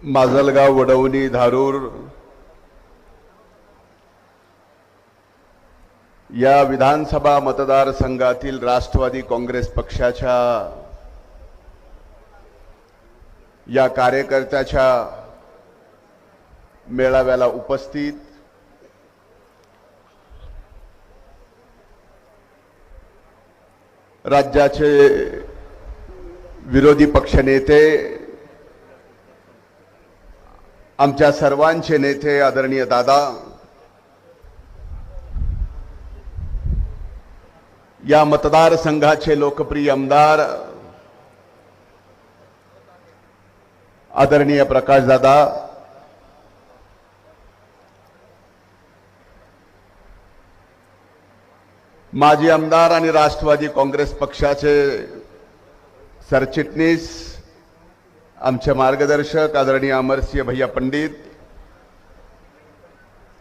माजलगाव, वडवणी, धारूर या विधानसभा मतदारसंघातील राष्ट्रवादी काँग्रेस पक्षाच्या या कार्यकर्त्याच्या मेळाव्याला उपस्थित राज्याचे विरोधी पक्षनेते, आमच्या सर्वांचे नेते आदरणीय दादा, या मतदारसंघाचे लोकप्रिय आमदार आदरणीय प्रकाशदादा, माजी आमदार आणि राष्ट्रवादी काँग्रेस पक्षाचे सरचिटणीस, आमचे मार्गदर्शक आदरणीय अमरसिंह भैया पंडित,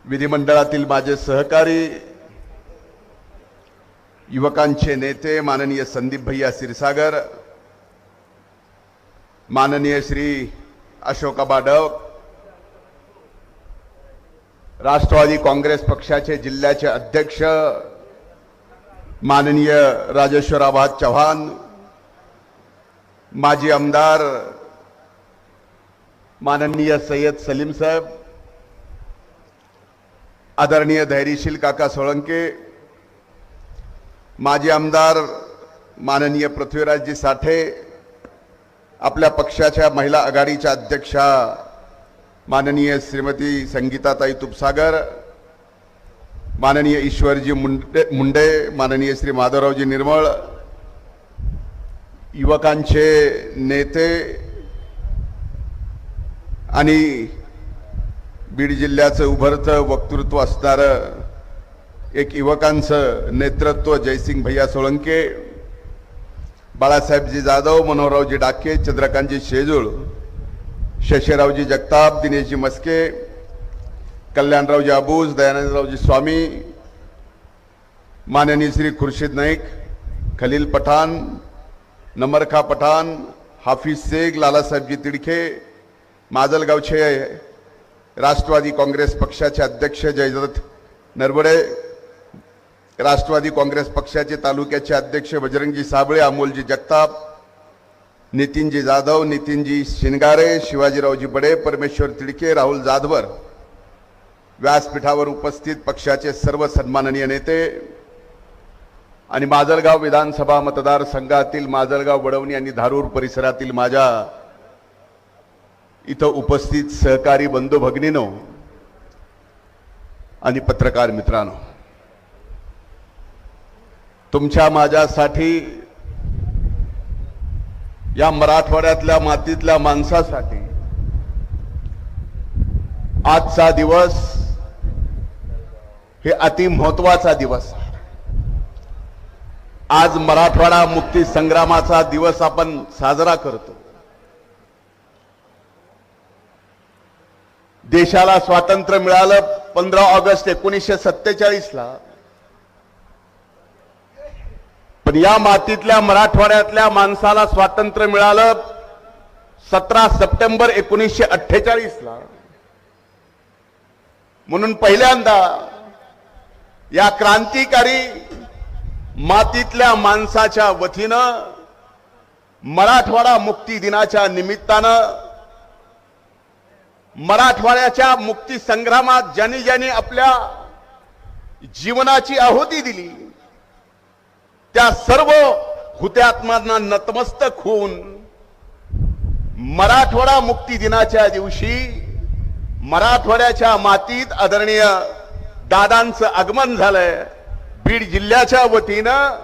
विधिमंडळातील माझे सहकारी, युवकांचे नेते माननीय संदीप भैया क्षीरसागर, माननीय श्री अशोक बाडव, राष्ट्रवादी काँग्रेस पक्षाचे जिल्ह्याचे अध्यक्ष माननीय राजेश्वराबाद चव्हाण, माजी आमदार माननीय सय्यद सलीम साहेब, आदरणीय धैर्यशील काका सोळंके, माजी आमदार माननीय पृथ्वीराजजी साठे, आपल्या पक्षाच्या महिला आघाडीच्या अध्यक्षा माननीय श्रीमती संगीताताई तुपसागर, माननीय ईश्वरजी मुंडे, माननीय श्री माधवरावजी निर्मळ, युवकांचे नेते आणि बीड जिल्ह्याचं उभरतं वक्तृत्व असणारं एक युवकांचं नेतृत्व जयसिंग भैया सोळंके, बाळासाहेबजी जाधव, मनोहररावजी डाके, चंद्रकांतजी शेजूळ, शशीरावजी जगताप, दिनेशजी मस्के, कल्याणरावजी अबूज, दयानंदरावजी स्वामी, माननीय श्री खुर्शीद नाईक, खलील पठाण, नमरखा पठाण, हाफिज शेख, लालासाहेबजी तिडखे, माजलगावचे राष्ट्रवादी काँग्रेस पक्षाचे अध्यक्ष जयदत्त नरवडे, राष्ट्रवादी काँग्रेस पक्षाचे तालुक्याचे अध्यक्ष बजरंगजी साबळे, अमोलजी जगताप, नितीनजी जाधव, नितीनजी शिनगारे, शिवाजीरावजी बडे, परमेश्वर तिडके, राहुल जाधवर, व्यासपीठावर उपस्थित पक्षाचे सर्व सन्माननीय नेते आणि माजलगाव विधानसभा मतदारसंघातील माजलगाव, वडवणी आणि धारूर परिसरातील माझ्या इथं उपस्थित सहकारी बंधू भगिनींनो आणि पत्रकार मित्रांनो, तुमच्या माझ्यासाठी, या मराठवाड्यातल्या मातीतल्या माणसासाठी आजचा दिवस हे अति महत्वाचा दिवस आहे। आज मराठवाडा मुक्ती संग्रामाचा दिवस आपण साजरा करतो। देशाला स्वातंत्र्य मिळालं 15 ऑगस्ट 1947 ला, पण या मातीतल्या मराठवाड्यातल्या माणसाला स्वातंत्र्य मिळालं 17 सप्टेंबर 1948 ला। म्हणून पहिल्यांदा या क्रांतिकारी मातीतल्या माणसाच्या वतीनं मराठवाडा मुक्ती दिनाच्या निमित्तानं मराठवाड्याच्या मुक्ती संग्रामात ज्यांनी ज्यांनी आपल्या जीवनाची आहुती दिली त्या सर्व हुतात्म्यांना नतमस्तक होऊन मराठवाडा मुक्ती दिनाच्या दिवशी मराठवाड्याच्या मातीत आदरणीय दादांचं आगमन झालंय। बीड जिल्ह्याच्या वतीनं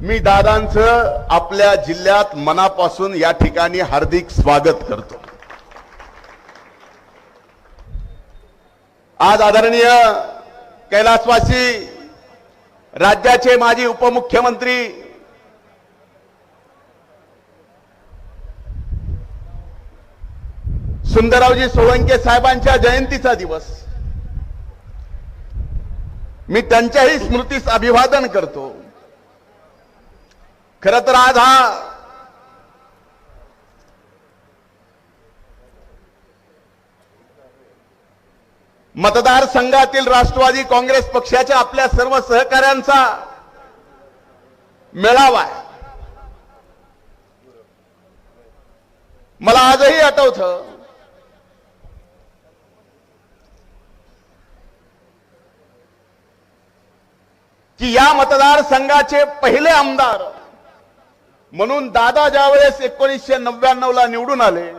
मी दादांचं आपल्या जिल्ह्यात मनापासून या ठिकाणी हार्दिक स्वागत करतो। आज आदरणीय कैलासवासी राज्याचे माजी उपमुख्यमंत्री सुंदररावजी सोळंके साहेबांच्या जयंतीचा दिवस, मी त्यांच्याही स्मृतीस अभिवादन करतो। खरं तर आज हा मतदारसंघातील राष्ट्रवादी काँग्रेस पक्षाच्या आपल्या सर्व सहकाऱ्यांचा मेळावा आहे. मला आजही आठवतं की या मतदारसंघाचे पहिले आमदार म्हणून दादा ज्यावेळेस 1999 ला निवडून आले,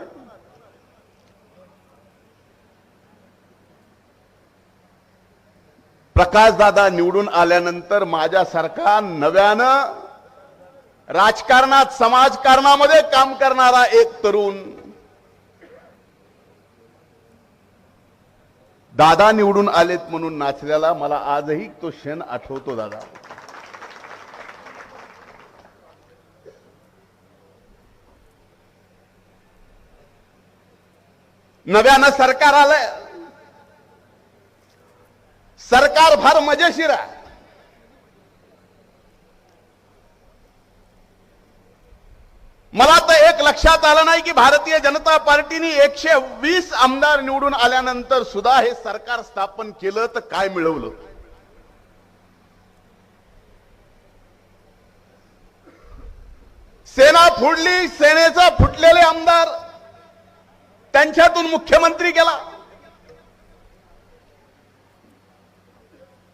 प्रकाश दादा निवडून आल्यानंतर माझ्यासारखा नव्यानं राजकारणात समाजकारणामध्ये काम करणारा एक तरुण दादा निवडून आलेत म्हणून नाचल्याला मला आजही तो क्षण आठवतो. दादा नव्यानं सरकार आलंय, सरकार फार मजेशीर आहे. मला तर एक लक्षात आलं नाही की भारतीय जनता पार्टीने 120 आमदार निवडून आल्यानंतर सुद्धा हे सरकार स्थापन केलं तर काय मिळवलं. सेना फुडली, सेनेचा फुटलेले आमदार त्यांच्यातून मुख्यमंत्री केला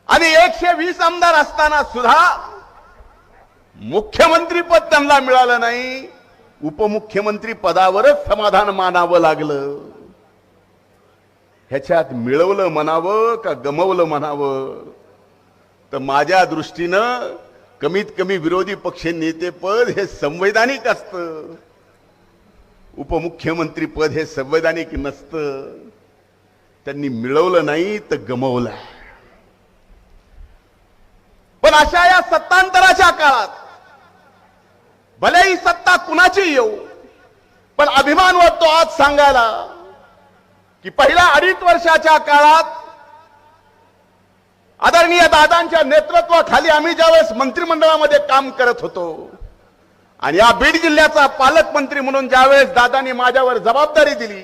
आणि 120 आमदार असताना सुद्धा मुख्यमंत्री पद त्यांना मिळालं नाही. उपमुख्यमंत्री पदावरच समाधान मानावं लागलं. ह्याच्यात मिळवलं म्हणावं का गमवलं म्हणावं, तर माझ्या दृष्टीनं कमीत कमी विरोधी पक्ष नेते पद हे संवैधानिक असतं, उपमुख्यमंत्री पद हे संवैधानिक नसतं. त्यांनी मिळवलं नाही तर गमवलं. पण अशा या सत्तांतराच्या काळात भलेही सत्ता कुणाची येऊ, पण अभिमान वाटतो आज सांगायला की पहिल्या 2.5 वर्षाच्या काळात आदरणीय दादांच्या नेतृत्वाखाली आम्ही ज्यावेळेस मंत्रिमंडळामध्ये काम करत होतो आणि या बीड जिल्ह्याचा पालकमंत्री म्हणून ज्यावेळेस दादांनी माझ्यावर जबाबदारी दिली,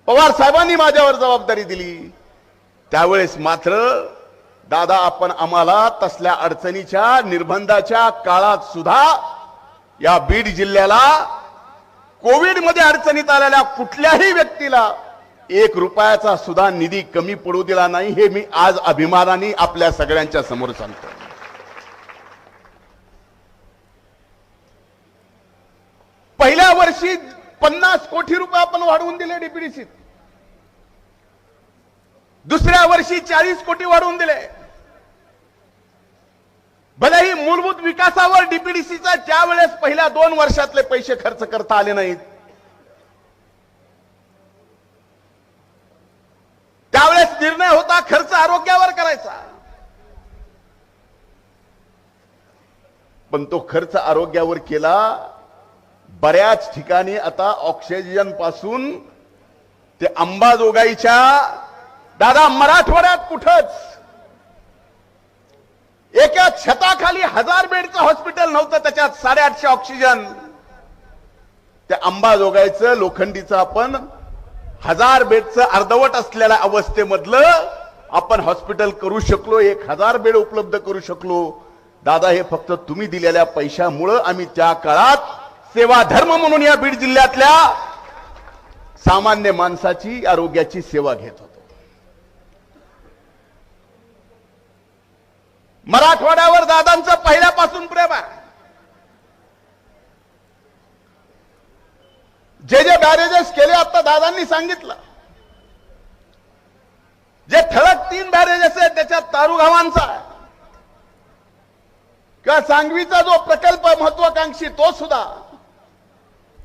पवार साहेबांनी माझ्यावर जबाबदारी दिली, त्यावेळेस मात्र दादा आपण आम्हाला तसल्या अडचणीच्या निर्बंधाच्या काळात सुद्धा या बीड जिल्ह्याला कोविड मध्ये अडचणीत आलेल्या कुठल्याही व्यक्तीला 1 रुपयाचा सुद्धा निधी कमी पडू दिला नाही. हे मी आज अभिमानाने आपल्या सगळ्यांच्या समोर सांगतो. पहिल्या वर्षी 50 कोटी रुपये आपण वाढवून दिले डीपीडीसीत, दुसऱ्या वर्षी 40 कोटी वाढवून दिले. भलेही मूलभूत विकासावर डीपीडीसीचा ज्यावेळेस पहिल्या 2 वर्षातले पैसे खर्च करता आले नाहीत, त्यावेळेस निर्णय होता खर्च आरोग्यावर करायचा, पण तो खर्च आरोग्यावर केला. बऱ्याच ठिकाणी आता ऑक्सिजन पासून ते अंबाजोगाईच्या दादा मराठवाड्यात कुठंच एका छताखाली 1000 बेडचं हॉस्पिटल नव्हतं, त्याच्यात 850 ऑक्सिजन. त्या अंबाजोगाईचं लोखंडीचं आपण 1000 बेडचं अर्धवट असलेल्या अवस्थेमधलं आपण हॉस्पिटल करू शकलो, 1000 बेड उपलब्ध करू शकलो. दादा हे फक्त तुम्ही दिलेल्या पैशामुळे आम्ही त्या काळात सेवा धर्म म्हणून या बीड जिल्ह्यातल्या सामान्य माणसाची आरोग्याची सेवा घेत होतो. मराठवाड्यावर दादांचं पहिल्यापासून प्रेम आहे. जे बॅरेजेस केले आता दादांनी सांगितलं, जे ठळक 3 बॅरेजेस आहेत त्याच्यात तारुगावांचा किंवा सांगवीचा जो प्रकल्प महत्वाकांक्षी तो सुद्धा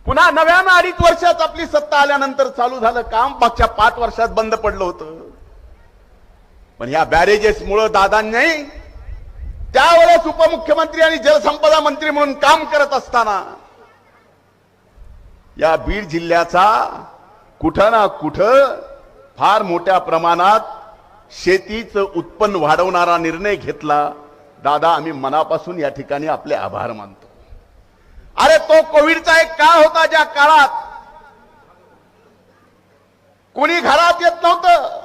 पुन्हा नव्यानं 2.5 वर्षात आपली सत्ता आल्यानंतर चालू झालं काम. मागच्या 5 वर्षात बंद पडलं होतं. पण या बॅरेजेस मुळे दादांनी त्यावेळेस उपमुख्यमंत्री आणि जलसंपदा मंत्री म्हणून काम करत असताना या बीड जिल्ह्याचा कुठं ना कुठं फार मोठ्या प्रमाणात शेतीचं उत्पन्न वाढवणारा निर्णय घेतला. दादा आम्ही मनापासून या ठिकाणी आपले आभार मानतो. अरे तो कोविडचा एक काळ होता ज्या काळात कोणी घरात येत नव्हतं,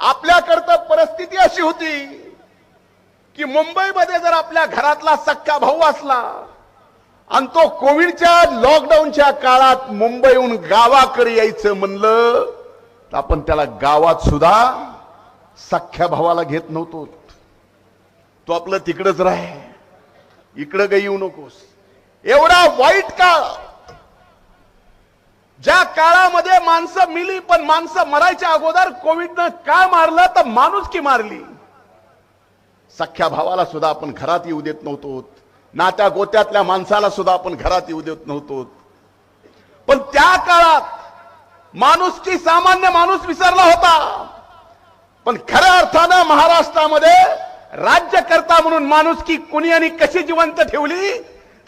आपल्याकडे परिस्थिती अशी होती की मुंबईमध्ये जर आपल्या घरातला सख्खा भाऊ असला आणि तो कोविडच्या लॉकडाऊनच्या काळात मुंबईहून गावाकडे यायचं म्हणलं तर आपण त्याला गावात सुद्धा सख्ख्या भावाला घेत नव्हतो. तो आपलं तिकडच राहे, इकडं काही येऊ नकोस. एवढा वाईट काळ, ज्या काळामध्ये माणसं मिली, पण माणसं मरायच्या अगोदर कोविडनं काय मारलं तर माणुसकी मारली. सख्ख्या भावाला सुद्धा आपण घरात येऊ देत नव्हतो, नात्या गोत्यातल्या माणसाला सुद्धा आपण घरात येऊ देत नव्हतो. पण त्या काळात माणुसकी सामान्य माणूस विसरला होता. पण खऱ्या अर्थानं महाराष्ट्रामध्ये राज्यकर्ता म्हणून माणुसकी कुणी आणि कशी जिवंत ठेवली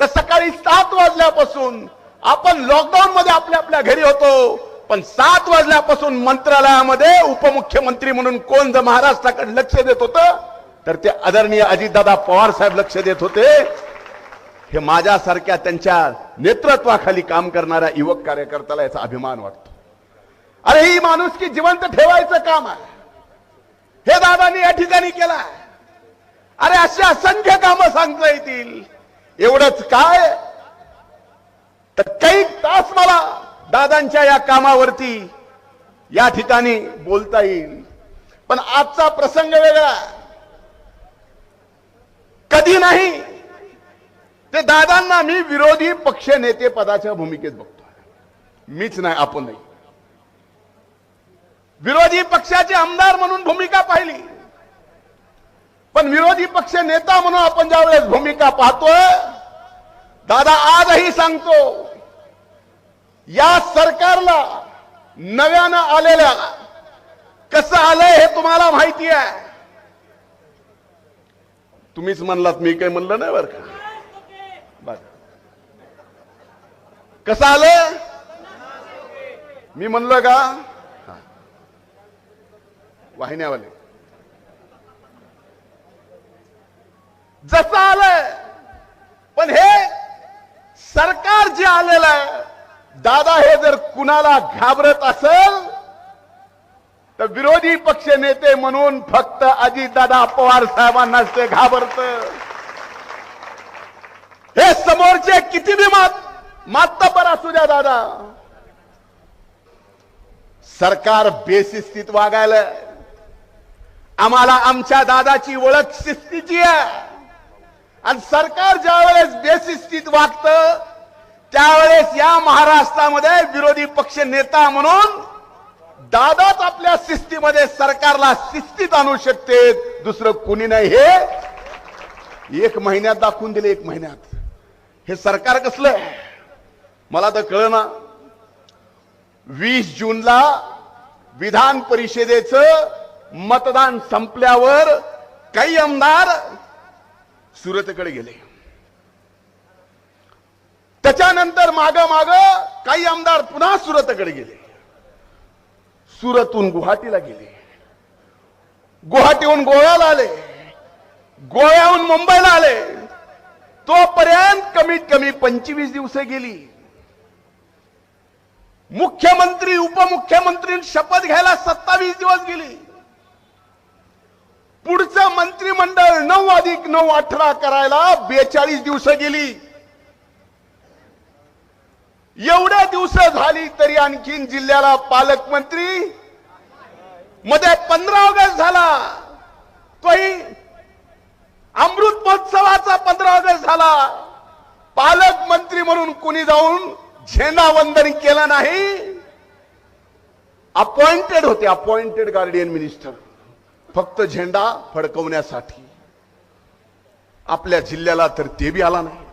तर सकाळी 7 वाजल्यापासून आपण लॉकडाऊन मध्ये आपल्या आपल्या घरी होतो, पण 7 वाजल्यापासून मंत्रालयामध्ये उपमुख्यमंत्री म्हणून कोण जर महाराष्ट्राकडे लक्ष देत होतं तर ते आदरणीय अजितदादा पवार साहेब लक्ष देत होते. हे माझ्यासारख्या त्यांच्या नेतृत्वाखाली काम करणाऱ्या युवक कार्यकर्त्याला याचा अभिमान वाटतो. अरे ही माणुसकी जिवंत ठेवायचं काम आहे, हे दादांनी या ठिकाणी केलं आहे. अरे अशी असंख्य कामं सांगता येतील. एवढंच काय तर काही तास मला दादांच्या या कामावरती या ठिकाणी बोलता येईल. पण आजचा प्रसंग वेगळा. कधी नाही ते दादांना मी विरोधी पक्ष नेते पदाच्या भूमिकेत बघतो. मीच नाही, आपण नाही. विरोधी पक्षाचे आमदार म्हणून भूमिका पाहिली, पण विरोधी पक्ष नेता म्हणून आपण ज्यावेळेस भूमिका पाहतोय, दादा आजही सांगतो, या सरकारला नव्यानं आलेल्या कसं आलंय हे तुम्हाला माहिती आहे. तुम्हीच म्हणलात, मी काही म्हणलं नाही बरं का. कसं आलं मी म्हणलं का? वाहिन्यावाले जसं आलंय. पण हे सरकार जे आलेलं आहे, दादा हे जर कुणाला घाबरत असेल तर विरोधी पक्ष नेते म्हणून फक्त अजितदादा पवार साहेबांनाच ते घाबरत. हे समोरचे किती बी मातबर असू द्या दादा, सरकार बेशिस्तीत वागायला. आम्हाला आमच्या दादाची ओळख शिस्तीची आहे, आणि सरकार ज्या वेळेस बेशिस्तीत वागतं त्यावेळेस या महाराष्ट्रामध्ये विरोधी पक्ष नेता म्हणून दादाच आपल्या शिस्तीमध्ये सरकारला शिस्तीत आणू शकते, दुसरं कोणी नाही. हे 1 महिन्यात दाखवून दिले. 1 महिन्यात हे सरकार कसलं मला तर कळना. 20 जूनला विधान परिषदेचं मतदान संपल्यावर काही आमदार सुरतकडे गेले. त्याच्यानंतर माग काही आमदार पुन्हा सुरतकडे गेले. सुरतहून गुवाहाटीला गेले, गुवाहाटीहून गोव्याला आले, गोव्याहून मुंबईला आले. तोपर्यंत कमीत कमी 25 दिवस गेली. मुख्यमंत्री उपमुख्यमंत्री शपथ घ्यायला 27 दिवस गेली. पुढचं मंत्रिमंडळ 9 + 9 18 करायला 42 दिवस गेली. एवढ्या दिवस झाली तरी आणखीन जिल्ह्याला पालकमंत्री. मध्ये 15 ऑगस्ट झाला, तोही अमृत महोत्सवाचा 15 ऑगस्ट झाला. पालकमंत्री म्हणून कुणी जाऊन झेंडा वंदन केलं नाही. अपॉइंटेड होते, अपॉइंटेड गार्डियन मिनिस्टर, फक्त झेंडा फडकवण्यासाठी. आपल्या जिल्ह्याला तर ते बी आला नाही.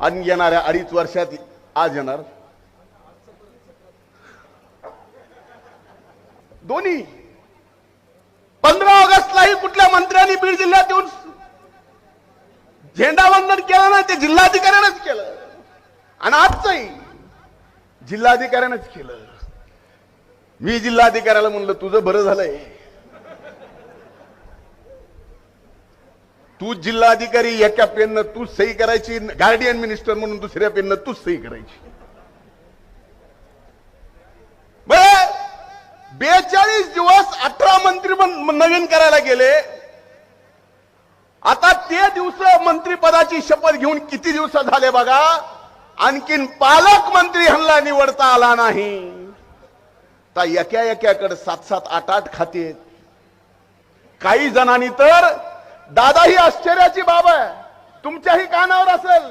आणि येणाऱ्या 2.5 वर्षात आज येणार दोन्ही. 15 ऑगस्टलाही कुठल्या मंत्र्यांनी बीड जिल्ह्यात येऊन झेंडा वंदन केलं नाही, ते जिल्हाधिकाऱ्यानेच केलं. आणि आजचंही जिल्हाधिकाऱ्यानेच केलं. मी जिल्हाधिकाऱ्याला म्हणलं तुझं बरं झालंय, तू जिल्हाधिकारी एका पेननं तू सही करायची, गार्डियन मिनिस्टर म्हणून दुसऱ्या पेननं तू सही करायची. 42 दिवस 18 मंत्री नवीन करायला गेले. आता ते दिवस मंत्रीपदाची शपथ घेऊन किती दिवस झाले बघा, आणखीन पालकमंत्री ह्यांना निवडता आला नाही. तर एका एकाकडे 7-7, 8-8 खाते. काही जणांनी तर, दादा ही आश्चर्याची बाब आहे, तुमच्याही कानावर असेल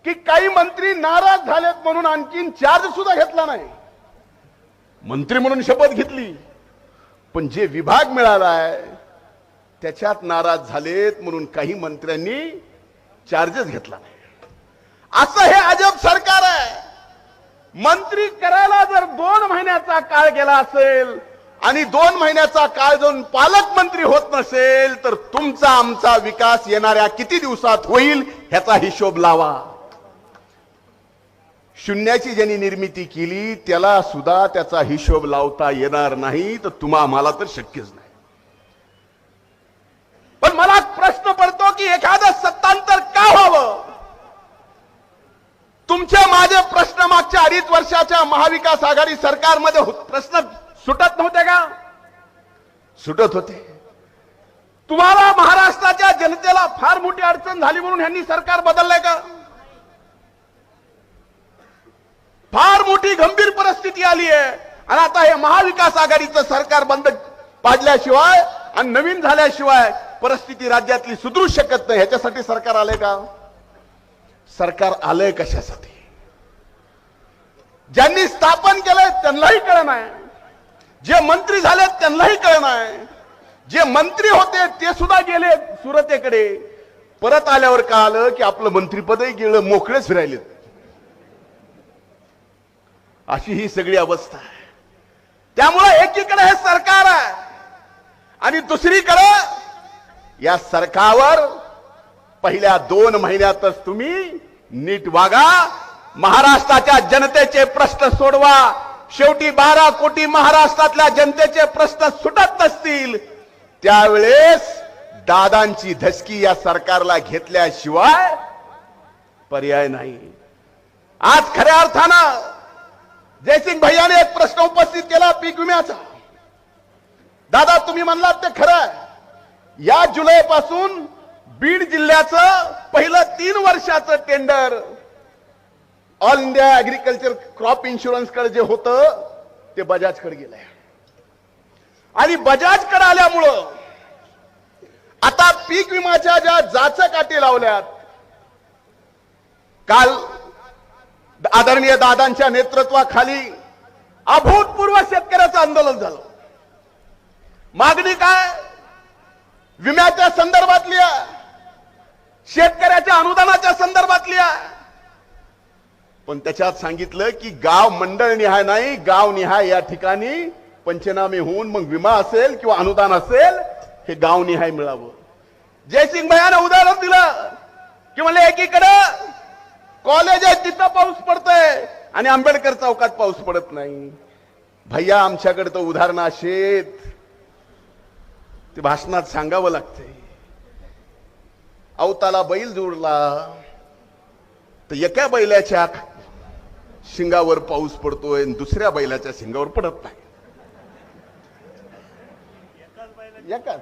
की काही मंत्री नाराज झालेत म्हणून आणखीन चार्ज सुद्धा घेतला नाही. मंत्री म्हणून शपथ घेतली, पण जे विभाग मिळालाय त्याच्यात नाराज झालेत म्हणून काही मंत्र्यांनी चार्जेस घेतला नाही. असं हे अजब सरकार आहे. मंत्री करायला जर 2 महिन्याचा काळ गेला असेल आणि 2 महिन्याचा काळ जाऊन पालकमंत्री होत नसेल तर तुमचा आमचा विकास येणाऱ्या किती दिवसात होईल ह्याचा हिशोब लावा. शून्याची ज्यांनी निर्मिती केली त्याला सुद्धा त्याचा हिशोब लावता येणार नाही, तर तुम्हा आम्हाला तर शक्यच नाही. पण मला प्रश्न पडतो की एखादं सत्तांतर का व्हावं? तुमचे माझे प्रश्न मागच्या 2.5 वर्षाच्या महाविकास आघाडी सरकारमध्ये प्रश्न सुटत नव्हते का? सुटत होते. तुम्हाला महाराष्ट्राच्या जनतेला फार मोठी अडचण झाली म्हणून यांनी सरकार बदललंय का? फार मोठी गंभीर परिस्थिती आली आहे आणि आता हे महाविकास आघाडीचं सरकार बंद पाडल्याशिवाय आणि नवीन झाल्याशिवाय परिस्थिती राज्यातली सुधरू शकत नाही. ह्याच्यासाठी सरकार आलंय का? सरकार आलंय कशासाठी? ज्यांनी स्थापन केलंय त्यांनाही कळत नाही, जे मंत्री झालेत त्यांनाही कळत नाही. जे मंत्री होते ते सुद्धा गेले सुरतेकडे, परत आल्यावर का आलं की आपलं मंत्रीपदही गेलं, मोकळेच फिरायलेत. अशी ही सगळी अवस्था आहे. त्यामुळे एकीकडे हे सरकार आहे आणि दुसरीकडे या सरकारवर पहिल्या 2 महिन्यातच तुम्ही नीट वागा, महाराष्ट्राच्या जनतेचे प्रश्न सोडवा. शेवटी 12 कोटी महाराष्ट्रातल्या जनतेचे प्रश्न सुटत नसतील त्यावेळेस दादांची धसकी या सरकारला घेतल्याशिवाय पर्याय नाही. आज खऱ्या अर्थानं जयसिंग भैयाने एक प्रश्न उपस्थित केला पीक विम्याचा. दादा तुम्ही म्हणलात ते खरं आहे. या जुलै पासून बीड जिल्ह्याचं पहिलं 3 वर्षाचं tender all India agriculture crop insurance कडे जे होतं ते बजाज कडे गेलंय आणि बजाज कडे आल्यामुळं आता पीक विम्याच्या ज्या जाचकाठी लावल्यात, काल आदरणीय दादांच्या नेतृत्वाखाली अभूतपूर्व शेतकऱ्याचं आंदोलन झालं. मागणी काय? विम्याच्या संदर्भातली आहे, शेतकऱ्याच्या अनुदानाच्या संदर्भातली आहे. पण त्याच्यात सांगितलं की गाव मंडळ निहाय नाही, गाव निहाय या ठिकाणी पंचनामे होऊन मग विमा असेल किंवा अनुदान असेल हे गाव निहाय मिळावं. जयसिंग भैयाने उदाहरण दिलं की म्हणले एकीकडे कॉलेज आहे तिथं पाऊस पडतोय आणि आंबेडकर चौकात पाऊस पडत नाही. भैया आमच्याकडे तो उदाहरण असेत ते भाषणात सांगावं लागतंय. अवताला बैल जोडला तर एका बैलाच्या शिंगावर पाऊस पडतोय आणि दुसऱ्या बैलाच्या शिंगावर पडत नाही. एकाच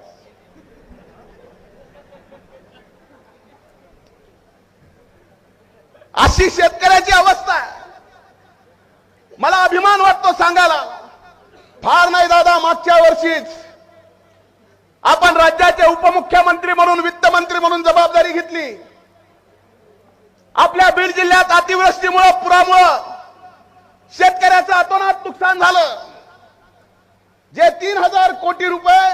अशी शेतकऱ्याची अवस्था आहे. मला अभिमान वाटतो सांगायला. फार नाही दादा, मागच्या वर्षीच आपण राज्याचे उपमुख्यमंत्री म्हणून, वित्तमंत्री म्हणून जबाबदारी घेतली. आपल्या बीड जिल्ह्यात अतिवृष्टीमुळे, पुरामुळे शेतकऱ्याचं अतोनात नुकसान झालं. जे 3000 कोटी रुपये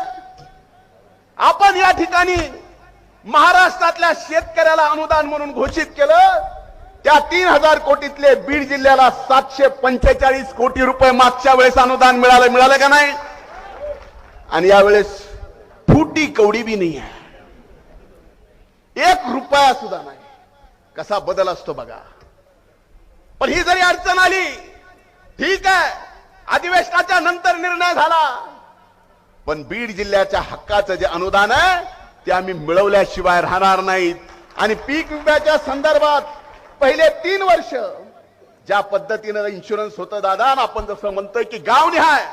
आपण या ठिकाणी महाराष्ट्रातल्या शेतकऱ्याला अनुदान म्हणून घोषित केलं, त्या 3000 कोटीतले बीड जिल्ह्याला 745 कोटी रुपये मागच्या वेळेस अनुदान मिळालं का नाही? आणि यावेळेस फुटी कवडी बी नाही आहे, 1 रुपया सुद्धा नाही. कसा बदल असतो बघा. पण ही जरी अडचण आली, ठीक आहे, अधिवेशनाच्या नंतर निर्णय झाला, पण बीड जिल्ह्याच्या हक्काचं जे अनुदान आहे ते आम्ही मिळवल्याशिवाय राहणार नाहीत. आणि पीक विम्याच्या संदर्भात पहिले 3 वर्ष ज्या पद्धतीने इन्शुरन्स होतं दादा, आपण जसं म्हणतोय की गाव निहाय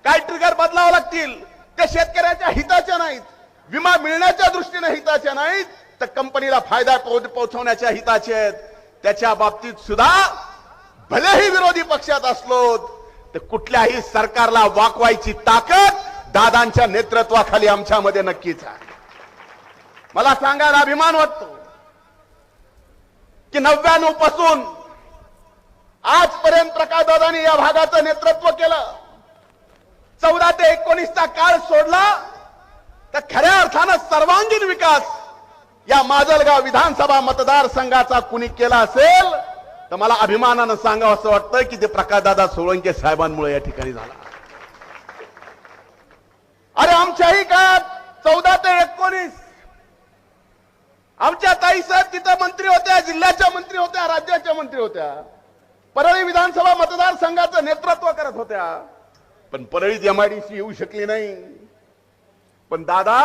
काय ट्रिगर बदलावं लागतील ते शेतकऱ्याच्या हिताच्या नाहीत, विमा मिळण्याच्या दृष्टीने हिताच्या नाहीत, तर कंपनीला फायदा पोहोचवण्याच्या हिताचे आहेत. त्याच्या बाबतीत सुद्धा भलेही विरोधी पक्षात असलो तर कुठल्याही सरकारला वाकवायची ताकद दादांच्या नेतृत्वाखाली आमच्यामध्ये नक्कीच आहे. मला सांगायला अभिमान वाटतो की 99 पासून आजपर्यंत प्रकाशदादांनी या भागाचं नेतृत्व केलं. 14 ते 19 चा काळ सोडला तर खऱ्या अर्थानं सर्वांगीण विकास या माजलगाव विधानसभा मतदारसंघाचा कुणी केला असेल तर मला अभिमानानं सांगावं असं वाटतं की ते प्रकाशदादा सोळंके साहेबांमुळे या ठिकाणी झाला. अरे आमच्याही काळात 14 ते 19 आमच्या ताई साहेब तिथं मंत्री होत्या, जिल्ह्याच्या मंत्री होत्या, राज्याच्या मंत्री होत्या, परळी विधानसभा मतदारसंघाचं नेतृत्व करत होत्या. पण परळीत एमआयडीसी येऊ शकली नाही. पण दादा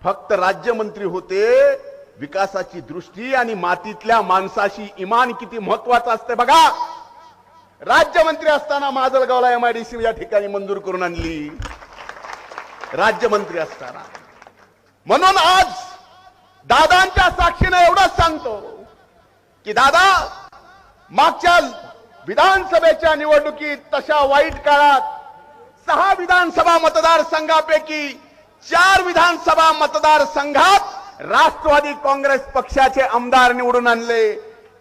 फक्त राज्यमंत्री होते. विकासाची दृष्टी आणि मातीतल्या माणसाची इमान किती महत्वाचं असते बघा. राज्यमंत्री असताना माजलगावला एमआयडीसी या ठिकाणी मंजूर करून आणली, राज्यमंत्री असताना. म्हणून आज दादांच्या साक्षीने एवढंच सांगतो की दादा मागच्या विधानसभेच्या निवडणुकीत तशा वाईट काळात 6 विधानसभा मतदारसंघापैकी 4 विधानसभा मतदारसंघात राष्ट्रवादी काँग्रेस पक्षाचे आमदार निवडून आणले.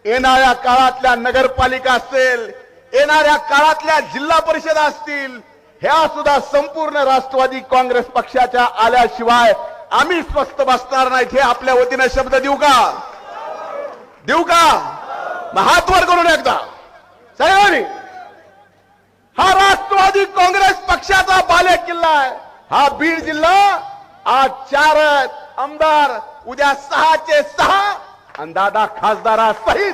येणाऱ्या काळातल्या नगरपालिका असतील, येणाऱ्या काळातल्या जिल्हा परिषद असतील, ह्या सुद्धा संपूर्ण राष्ट्रवादी काँग्रेस पक्षाच्या आल्याशिवाय आम्ही स्वस्थ बसणार नाहीत. हे आपल्या वतीने शब्द देऊ का? देऊ का? हात वर करून एकदा सगळ्यांनी. हा राष्ट्रवादी काँग्रेस पक्षाचा बाले किल्ला आहे. हा बीड जिल्हा आज 4 आमदार, उद्या 6 चे 6 आणि दादा खासदारासहित.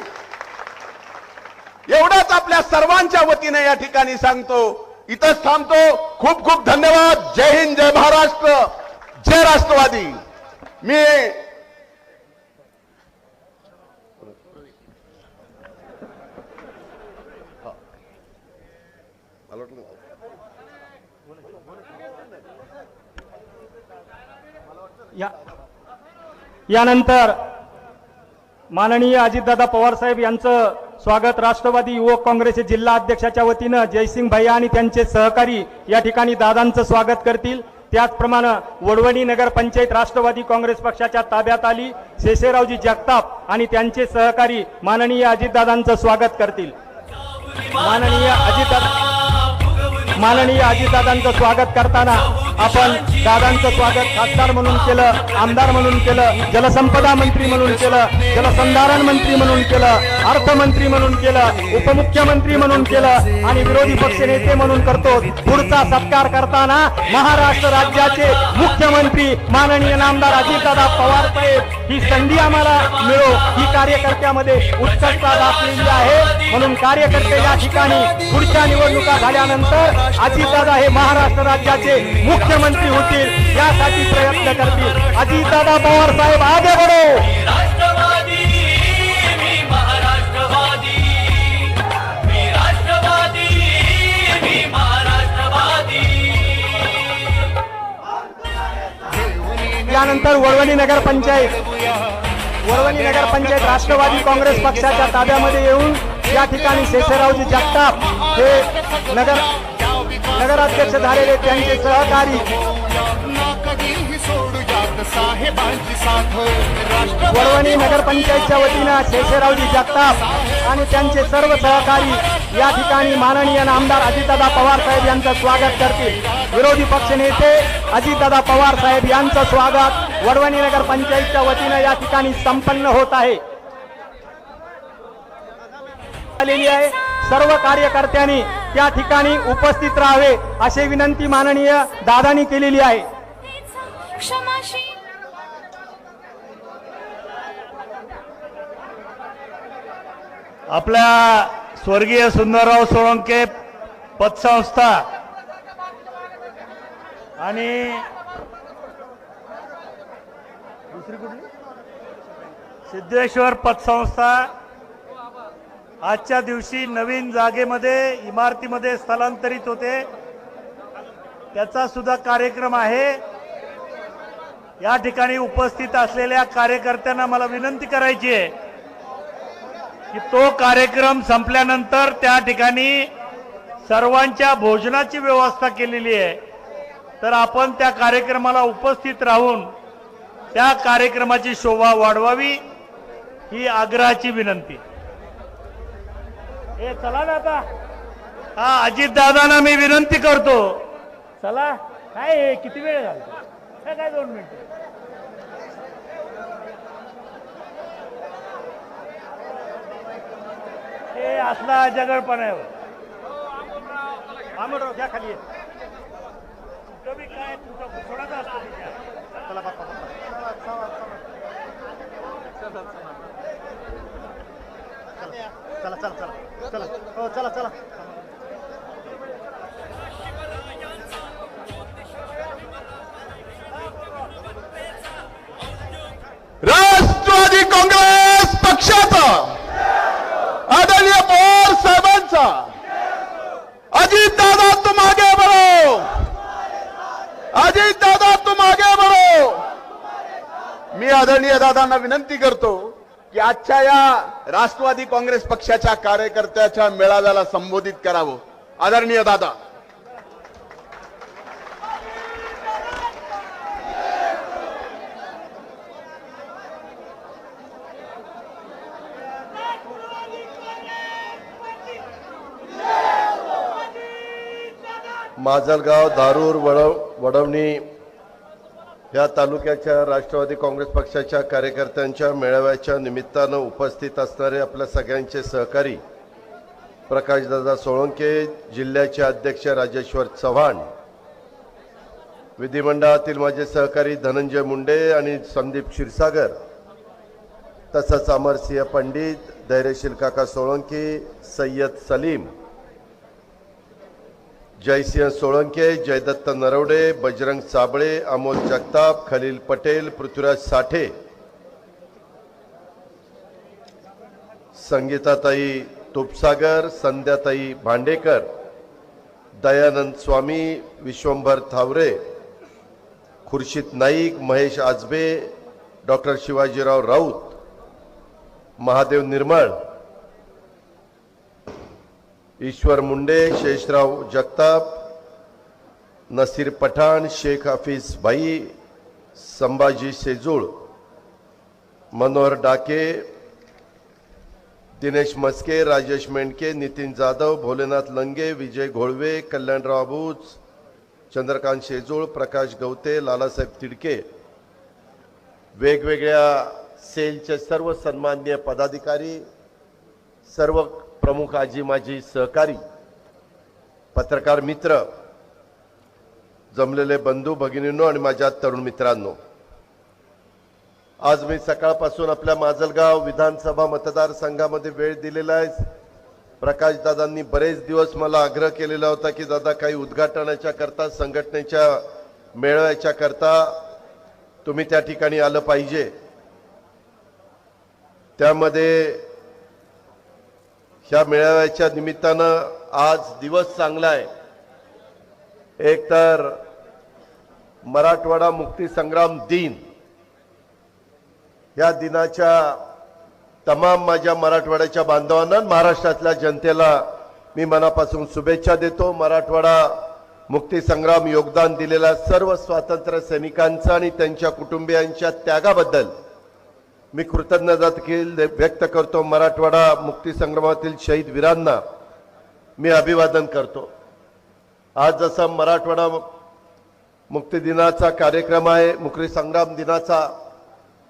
एवढंच आपल्या सर्वांच्या वतीने या ठिकाणी सांगतो. इथंच थांबतो. खूप खूप धन्यवाद. जय हिंद, जय महाराष्ट्र, जय राष्ट्रवादी. मी यानंतर माननीय अजितदादा पवार साहेब यांचं स्वागत राष्ट्रवादी युवक काँग्रेसचे जिल्हा अध्यक्षाच्या वतीनं जयसिंग भैया आणि त्यांचे सहकारी या ठिकाणी दादांचं स्वागत करतील. त्याचप्रमाणे वडवणी नगरपंचायत राष्ट्रवादी काँग्रेस पक्षाच्या ताब्यात आली. शेषरावजी जगताप आणि त्यांचे सहकारी माननीय अजितदादांचं स्वागत करतील. माननीय अजितदादांचं स्वागत करताना आपण दादांचं स्वागत खासदार म्हणून केलं, आमदार म्हणून केलं, जलसंपदा मंत्री म्हणून केलं, जलसंधारण मंत्री म्हणून केलं, अर्थमंत्री म्हणून केलं, उपमुख्यमंत्री म्हणून केलं आणि विरोधी पक्ष नेते म्हणून करतो. पुढचा सत्कार करताना महाराष्ट्र राज्याचे मुख्यमंत्री माननीय नामदार अजितदादा पवार साहेब ही संधी आम्हाला मिळो ही कार्यकर्त्यामध्ये उत्सुकता दाखवलेली आहे. म्हणून कार्यकर्ते या ठिकाणी पुढच्या निवडणुका झाल्यानंतर अजितदादा हे महाराष्ट्र राज्याचे मुख्यमंत्री होतील यासाठी प्रयत्न करतील. अजितदादा पवार साहेब आगे बढ़ो. राष्ट्रवादी मी महाराष्ट्रवादी, मी राष्ट्रवादी, मी महाराष्ट्रवादी. यानंतर वडवणी नगरपंचायत राष्ट्रवादी काँग्रेस पक्षाच्या ताब्यामध्ये येऊन या ठिकाणी शेषरावजी जगताप हे नगराध्यक्ष झालेले त्यांचे सहकारी वडवणी नगरपंचायतच्या वतीनं शेषरावजी जगताप आणि त्यांचे सर्व सहकारी या ठिकाणी माननीय आमदार अजितदादा पवार साहेब यांचं स्वागत करतील. विरोधी पक्ष नेते अजितदादा पवार साहेब यांचं स्वागत वडवणी नगरपंचायतच्या वतीनं या ठिकाणी संपन्न होत आहे. सर्व कार्यकर्त्यांनी त्या ठिकाणी उपस्थित राहावे अशी विनंती माननीय दादांनी केलेली आहे. आपल्या स्वर्गीय सुंदरराव सोळंके पतसंस्था आणि दुसरी कुठली सिद्धेश्वर पतसंस्था आजच्या दिवशी नवीन जागेमध्ये इमारतीमध्ये स्थलांतरित होते. त्याचा सुद्धा कार्यक्रम आहे. या ठिकाणी उपस्थित असलेल्या कार्यकर्त्यांना मला विनंती करायची आहे की तो कार्यक्रम संपल्यानंतर त्या ठिकाणी सर्वांच्या भोजनाची व्यवस्था केलेली आहे. तर आपण त्या कार्यक्रमाला उपस्थित राहून त्या कार्यक्रमाची शोभा वाढवावी ही आग्रहाची विनंती. ए चला ना आता. हा अजितदादांना मी विनंती करतो. चला काय हे, किती वेळ झाला काय 2 मिनिटं. हे असला जगडपणा आहे. आमराव घ्या खाली. कमी काय तुमचा थोडासा असतो. चला बाप्पा चला चला चला चला हो चला चला. राष्ट्रवादी काँग्रेस पक्षाचा आदरणीय पवार साहेबांचा अजितदादा तुम आगे बढ़ो, अजितदादा तुम आगे बढ़ो. मी आदरणीय दादांना विनंती करतो की आजच्या या राष्ट्रवादी काँग्रेस पक्षाच्या कार्यकर्त्याच्या मेळाव्याला संबोधित करावं. आदरणीय दादा. माजलगाव, धारूर, वडवणी या तालुक्याच्या राष्ट्रवादी काँग्रेस पक्षाच्या कार्यकर्त्यांच्या मेळाव्याच्या निमित्तानं उपस्थित असणारे आपल्या सगळ्यांचे सहकारी प्रकाशदादा सोळंके, जिल्ह्याचे अध्यक्ष राजेश्वर चव्हाण, विधिमंडळातील माझे सहकारी धनंजय मुंडे आणि संदीप क्षीरसागर, तसंच अमरसिंह पंडित, धैर्यशील काका सोळंके, सय्यद सलीम, जयसिंह सोळंके, जयदत्त नरवडे, बजरंग साबळे, अमोल जगताप, खलील पटेल, पृथ्वीराज साठे, संगीताताई तुपसागर, संध्याताई भांडेकर, दयानंद स्वामी, विश्वंभर थावरे, खुर्शीद नाईक, महेश आजबे, डॉक्टर शिवाजीराव राऊत, महादेव निर्मळ, ईश्वर मुंडे, शेषराव जगताप, नसीर पठाण, शेख हाफिज भाई, संभाजी सेजूळ, मनोहर डाके, दिनेश मस्के, राजेश मेंढके, नितीन जाधव, भोलेनाथ लंगे, विजय घोळवे, कल्याणराव अबूज, चंद्रकांत शेजूळ, प्रकाश गवते, लालासाहेब तिडके, वेगवेगळ्या सेलचे सर्व सन्माननीय पदाधिकारी, सर्व प्रमुख आजी माजी सहकारी, पत्रकार मित्र, जमलेले बंधू भगिनींनो आणि माझ्या तरुण मित्रांनो, आज मी सकाळपासून आपल्या माजलगाव विधानसभा मतदारसंघामध्ये वेळ दिलेला आहे. प्रकाशदादांनी बरेच दिवस मला आग्रह केलेला होता की दादा काही उद्घाटनाच्या करता, संघटनेच्या मेळाव्याच्या करता तुम्ही त्या ठिकाणी आलं पाहिजे. त्यामध्ये ह्या मेळाव्याच्या निमित्तानं आज दिवस चांगला आहे. एक तर मराठवाडा मुक्ती संग्राम दिन, या दिनाच्या तमाम माझ्या मराठवाड्याच्या बांधवांना, महाराष्ट्रातल्या जनतेला मी मनापासून शुभेच्छा देतो. मराठवाडा मुक्ती संग्राम योगदान दिलेल्या सर्व स्वातंत्र्य सैनिकांचा आणि त्यांच्या कुटुंबियांच्या त्यागाबद्दल मी कृतज्ञता व्यक्त करतो. मराठवाडा मुक्ती संग्रामातील शहीद वीरांना मी अभिवादन करतो. आज जसा मराठवाडा मुक्ती दिनाचा कार्यक्रम आहे, मुक्ती संग्राम दिनाचा,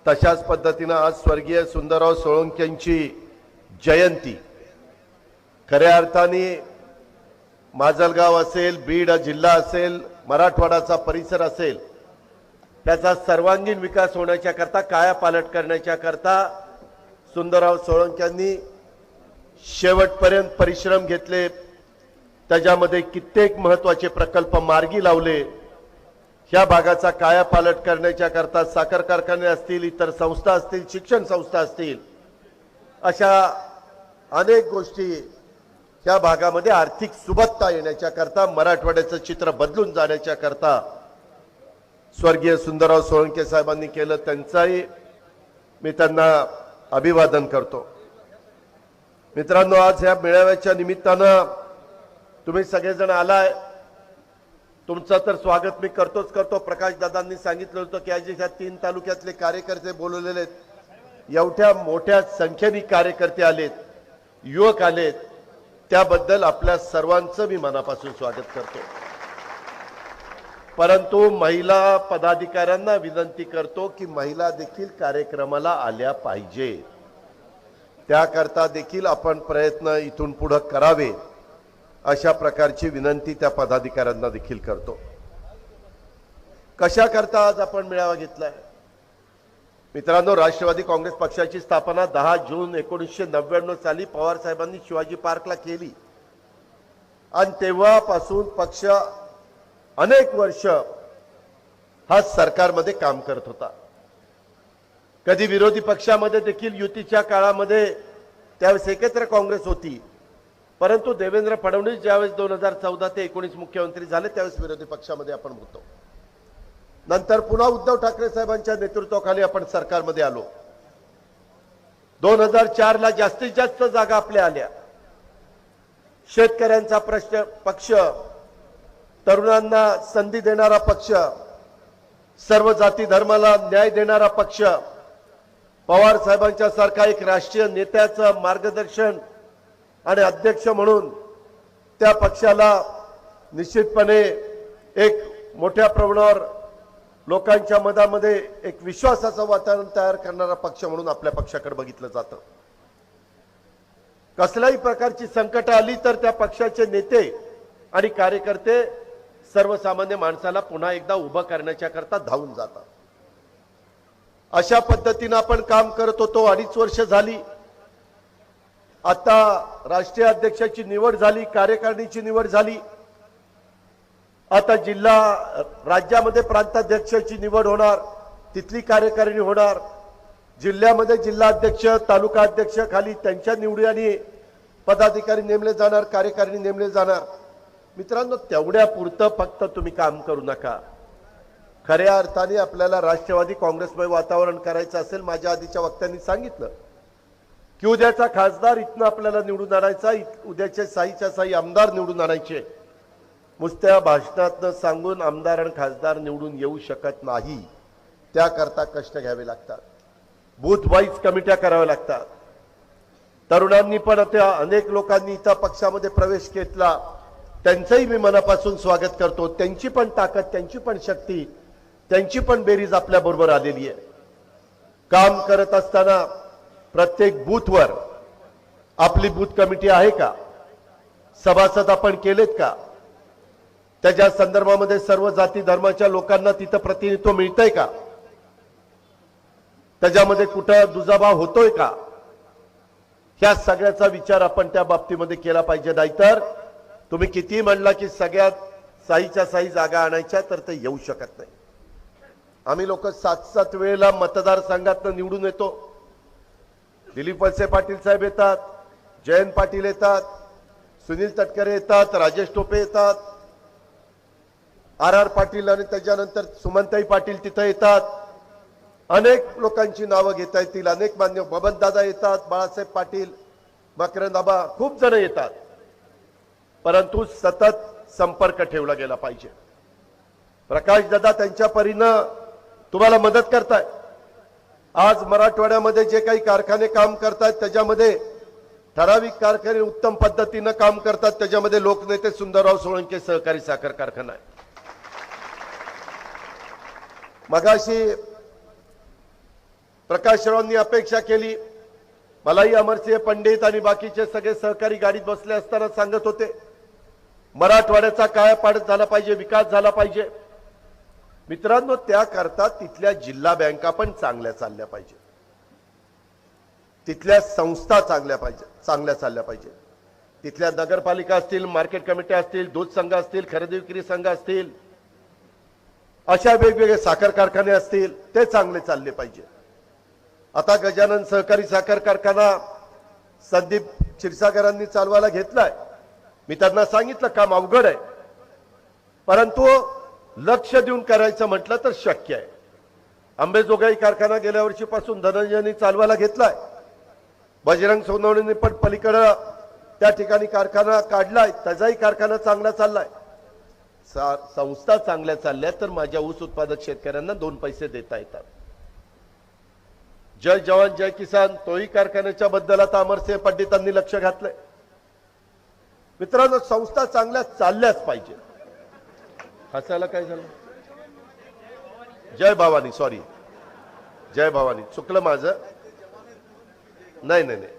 तशाच पद्धतीनं आज स्वर्गीय सुंदरराव सोळंकेंची जयंती. खऱ्या अर्थाने माजलगाव असेल, बीड जिल्हा असेल, मराठवाडाचा परिसर असेल, त्याचा सर्वांगीण विकास होण्याच्या करता, कायापालट करण्याच्या करता सुंदरराव सोळंकेंनी शेवटपर्यंत परिश्रम घेतले. त्याच्यामध्ये कित्येक महत्त्वाचे प्रकल्प मार्गी लावले. ह्या भागाचा कायापालट करण्याच्या करता साखर कारखाने असतील, इतर संस्था असतील, शिक्षण संस्था असतील, अशा अनेक गोष्टी ह्या भागामध्ये आर्थिक सुबत्ता येण्याच्या करता, मराठवाड्याचं चित्र बदलून जाण्याच्या करता स्वर्गीय सुंदरराव सोळंके साहेबांनी केलं, त्यांचाही मी त्यांना अभिवादन करतो. मित्रांनो, आज ह्या मेळाव्याच्या निमित्तानं तुम्ही सगळेजण आलाय, तुमचं तर स्वागत मी करतो. प्रकाश दादांनी सांगितलं होतं की आज ह्या 3 तालुक्यातले कार्यकर्ते बोलवलेले आहेत. एवढ्या मोठ्या संख्येने कार्यकर्ते आलेत, युवक आलेत, त्याबद्दल आपल्या सर्वांचं मी मनापासून स्वागत करतो. परंतु महिला पदाधिकाऱ्यांना विनंती करतो की महिला देखील कार्यक्रमाला आल्या पाहिजे. त्याकरता देखील आपण प्रयत्न इथून पुढे करावे, अशा प्रकारची विनंती त्या पदाधिकाऱ्यांना देखील करतो. कशा करता आज आपण मेळावा घेतलाय? मित्रांनो, राष्ट्रवादी काँग्रेस पक्षाची स्थापना 10 जून 1999 साली पवार साहेबांनी शिवाजी पार्कला केली आणि तेव्हापासून पक्ष अनेक वर्ष हा सरकारमध्ये काम करत होता. कधी विरोधी पक्षामध्ये देखील युतीच्या काळामध्ये त्यावेळेस एकत्र काँग्रेस होती, परंतु देवेंद्र फडणवीस ज्यावेळेस 2014 ते 19 मुख्यमंत्री झाले त्यावेळेस विरोधी पक्षामध्ये आपण होतो. नंतर पुन्हा उद्धव ठाकरे साहेबांच्या नेतृत्वाखाली आपण सरकारमध्ये आलो. 2004 ला जास्तीत जास्त जागा आपल्या आल्या. शेतकऱ्यांचा प्रश्न पक्ष, तरुणांना संधी देणारा पक्ष, सर्व जाती धर्माला न्याय देणारा पक्ष, पवार साहेबांच्या सारखा एक राष्ट्रीय नेत्याचं मार्गदर्शन आणि अध्यक्ष म्हणून त्या पक्षाला निश्चितपणे एक मोठ्या प्रमाणावर लोकांच्या मनामध्ये एक विश्वासाचं वातावरण तयार करणारा पक्ष म्हणून आपल्या पक्षाकडे बघितलं जातं. कसल्याही प्रकारची संकट आली तर त्या पक्षाचे नेते आणि कार्यकर्ते सर्वसामान्य माणसाला पुन्हा एकदा उभं करण्याच्या करता धावून जातात. अशा पद्धतीने आपण काम करत होतो. 2.5 वर्ष झाली. आता राष्ट्रीय अध्यक्षाची निवड झाली, कार्यकारिणीची निवड झाली. आता जिल्हा राज्यामध्ये प्रांताध्यक्षाची निवड होणार, तिथली कार्यकारिणी होणार. जिल्ह्यामध्ये जिल्हाध्यक्ष, तालुका अध्यक्ष खाली त्यांच्या निवडीने पदाधिकारी नेमले जाणार, कार्यकारिणी नेमले जाणार. मित्रांनो, तेवढ्या पुरतं फक्त तुम्ही काम करू नका. खऱ्या अर्थाने आपल्याला राष्ट्रवादी काँग्रेसमय वातावरण करायचं असेल, माझ्या आधीच्या वक्त्यांनी सांगितलं की उद्याचा खासदार इथनं आपल्याला निवडून आणायचा, उद्याचे साईच्या साई आमदार निवडून आणायचे. नुसत्या भाषणातनं सांगून आमदार आणि खासदार निवडून येऊ शकत नाही. त्याकरता कष्ट घ्यावे लागतात, बूथ वाईज कमिट्या कराव्या लागतात. तरुणांनी पण आता अनेक लोकांनी इथं पक्षामध्ये प्रवेश घेतला, त्यांचंही मी मनापासून स्वागत करतो. त्यांची पण ताकद, त्यांची पण शक्ती, त्यांची पण बेरीज आपल्या बरोबर आलेली आहे. काम करत असताना प्रत्येक बूथवर आपली बूथ कमिटी आहे का, सभासद आपण केलेत का, त्याच्या संदर्भामध्ये सर्व जाती धर्माच्या लोकांना तिथं प्रतिनिधित्व मिळतंय का, त्याच्यामध्ये कुठं दुजाभाव होतोय का, ह्या सगळ्याचा विचार आपण त्या बाबतीमध्ये केला पाहिजे. नाहीतर तुम्ही किती म्हणला की सगळ्यात साईच्या साई जागा आणायच्या तर ते येऊ शकत नाही. आम्ही लोक 7-7 वेळेला मतदारसंघातनं निवडून येतो. दिलीप वळसे पाटील साहेब येतात, जयंत पाटील येतात, सुनील तटकरे येतात, राजेश टोपे येतात, RR पाटील आणि त्याच्यानंतर सुमनताई पाटील तिथं येतात. अनेक लोकांची नावं घेता येतील, अनेक मान्य बबनदादा येतात, बाळासाहेब पाटील, मकरंद आबा, खूप जण येतात. परंतु सतत संपर्क ठेवला गेला पाहिजे. प्रकाश दादा त्यांच्या परीनं तुम्हाला मदत करताय. आज मराठवाड्यामध्ये जे काही कारखाने काम करतात त्याच्यामध्ये ठराविक कारखाने उत्तम पद्धतीनं काम करतात. त्याच्यामध्ये लोकनेते सुंदरराव सोळंके सहकारी साखर कारखाना आहे. मगाशी प्रकाशरावांनी अपेक्षा केली, मलाही अमरसिंह पंडित आणि बाकीचे सगळे सहकारी गाडीत बसले असताना सांगत होते मराठवाड्याचा कायापालट झाला पाहिजे, विकास झाला पाहिजे. मित्रांनो, त्याकरता तिथल्या जिल्हा बँका पण चांगल्या चालल्या पाहिजे, तिथल्या संस्था चांगल्या चालल्या पाहिजे. तिथल्या नगरपालिका असतील, मार्केट कमिट्या असतील, दूध संघ असतील, खरेदी विक्री संघ असतील, अशा वेगवेगळे साखर कारखाने असतील, ते चांगले चालले पाहिजे. आता गजानन सहकारी साखर कारखाना संदीप क्षीरसागरांनी चालवायला घेतलाय. मी त्यांना सांगितलं काम अवघड आहे, परंतु लक्ष देऊन करायचं म्हटलं तर शक्य आहे. अंबेजोगाई कारखाना गेल्या वर्षीपासून धनंजयनी चालवायला घेतलाय. बजरंग सोनवणेंनी पण पलीकडे त्या ठिकाणी कारखाना काढलाय, त्याचाही कारखाना चांगला चाललाय. संस्था चांगल्या चालल्या तर माझ्या ऊस उत्पादक शेतकऱ्यांना 2 पैसे देता येतात. जय जवान जय किसान तोही कारखान्याच्या बद्दल आता अमरसिंह पंडितांनी लक्ष घातलंय. मित्रांनो, संस्था चांगल्या चालल्याच पाहिजे. हसायला काय झालं? जय भवानी, सॉरी, जय भवानी, चुकलं माझं. नाही नाही नाही,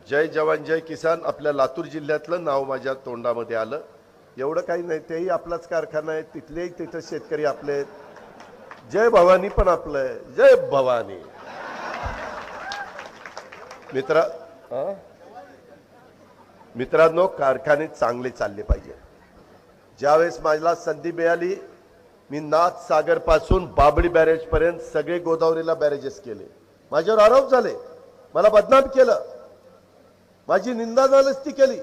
जय जवान जय किसान आपल्या लातूर जिल्ह्यातलं नाव माझ्या तोंडामध्ये आलं. एवढं काही नाही, तेही आपलाच कारखाना आहे, तिथलेही तिथं शेतकरी आपले आहेत. जय भवानी पण आपलं आहे. जय भवानी. मित्रांनो, कारखाने चांगले चालले पाहिजे. ज्यावेळेस मला संधी मिळाली, मी नाथ सागर पासून बाबळी बॅरेज पर्यंत सगळे गोदावरीला बॅरेजेस केले. माझ्यावर आरोप झाले, मला बदनाम केलं, माझी निंदा नालस्ती केली.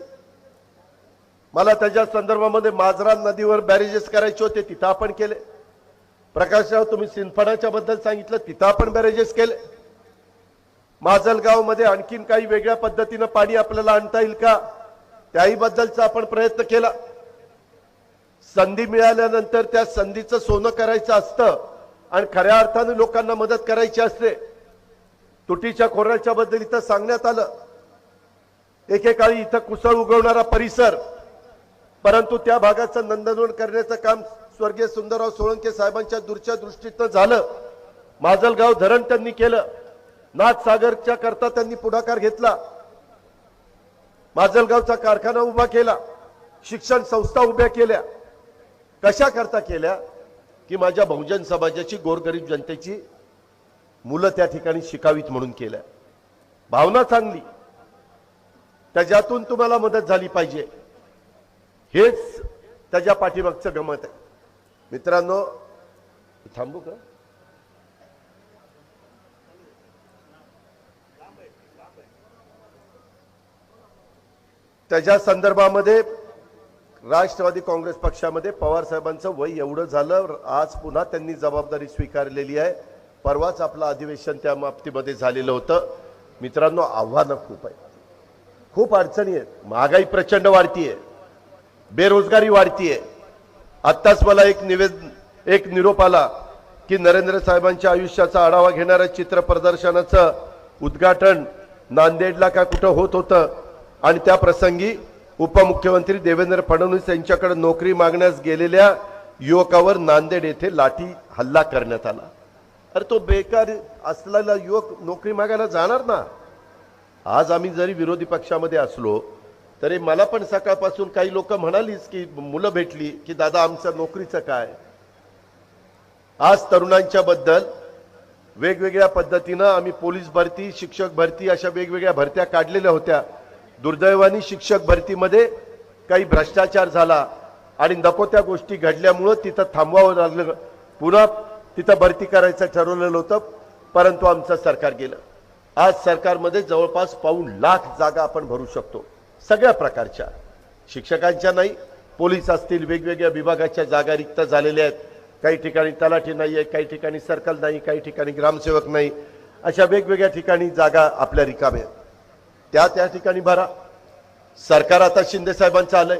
मला त्याच्या संदर्भामध्ये माजरा नदीवर बॅरेजेस करायचे होते, तिथं आपण केले. प्रकाशराव, तुम्ही सिंदफणाच्या बद्दल सांगितलं, तिथं आपण बॅरेजेस केले. माजलगाव मध्ये आणखीन काही वेगळ्या पद्धतीनं पाणी आपल्याला आणता येईल का, त्याही बद्दलचा आपण प्रयत्न केला. संधी मिळाल्यानंतर त्या संधीचं सोनं करायचं असतं आणि खऱ्या अर्थाने लोकांना मदत करायची असते. तुटीच्या खोऱ्याच्या बद्दल इथं सांगण्यात आलं. एकेकाळी इथं कुसळ उगवणारा परिसर, परंतु त्या भागाचं नंदनवन करण्याचं काम स्वर्गीय सुंदरराव सोळंके साहेबांच्या दूरच्या दृष्टीतनं झालं. माजलगाव धरण त्यांनी केलं. नाथसागरच्या करता त्यांनी पुढाकार घेतला. माजलगावचा कारखाना उभा केला. शिक्षण संस्था उभ्या केल्या. कशा करता केल्या की माझ्या बहुजन समाजाची, गोरगरीब जनतेची मुलं त्या ठिकाणी शिकावीत म्हणून केल्या. भावना चांगली, त्याच्यातून तुम्हाला मदत झाली पाहिजे, हेच त्याच्या पाठीमागचं गमत आहे. मित्रांनो, थांबू का? त्याच्या संदर्भामध्ये राष्ट्रवादी काँग्रेस पक्षामध्ये पवार साहेबांचं वय एवढं झालं, आज पुन्हा त्यांनी जबाबदारी स्वीकारलेली आहे. परवाच आपलं अधिवेशन त्या बाबतीमध्ये झालेलं होतं. मित्रांनो, आव्हानं खूप आहेत, खूप अडचणी आहेत. महागाई प्रचंड वाढतीये, बेरोजगारी वाढतीये. आत्ताच मला एक निरोप आला की नरेंद्र साहेबांच्या आयुष्याचा आढावा घेणाऱ्या चित्र प्रदर्शनाचं उद्घाटन नांदेडला का कुठं होत होतं आणि त्या प्रसंगी उपमुख्यमंत्री देवेंद्र फडणवीस यांच्याकडे नोकरी मागण्यास गेलेल्या युवकावर नांदेड येथे लाठी हल्ला करण्यात आला. अरे, तो बेकार असलेला युवक नोकरी मागायला जाणार ना. आज आम्ही जरी विरोधी पक्षामध्ये असलो तरी मला पण सकाळपासून काही लोक म्हणालीच की मुलं भेटली की दादा आमचं नोकरीचं काय. आज तरुणांच्या बद्दल वेगवेगळ्या पद्धतीनं आम्ही पोलीस भरती, शिक्षक भरती अशा वेगवेगळ्या भरत्या काढलेल्या होत्या. दुर्दैवाने शिक्षक भरतीमध्ये काही भ्रष्टाचार झाला आणि नको त्या गोष्टी घडल्यामुळं तिथं थांबवावं लागलं. पुन्हा तिथं भरती करायचं ठरवलेलं होतं, परंतु आमचं सरकार गेलं. आज सरकारमध्ये जवळपास 1.25 लाख जागा आपण भरू शकतो, सगळ्या प्रकारच्या. शिक्षकांच्या नाही, पोलीस असतील, वेगवेगळ्या विभागाच्या जागा रिक्त झालेल्या आहेत. काही ठिकाणी तलाठी नाही आहे, काही ठिकाणी सर्कल नाही, काही ठिकाणी ग्रामसेवक नाही, अशा वेगवेगळ्या ठिकाणी जागा आपल्या रिकाम्या आहेत. त्या ठिकाणी भरा. सरकार आता शिंदे साहेबांचं आलंय,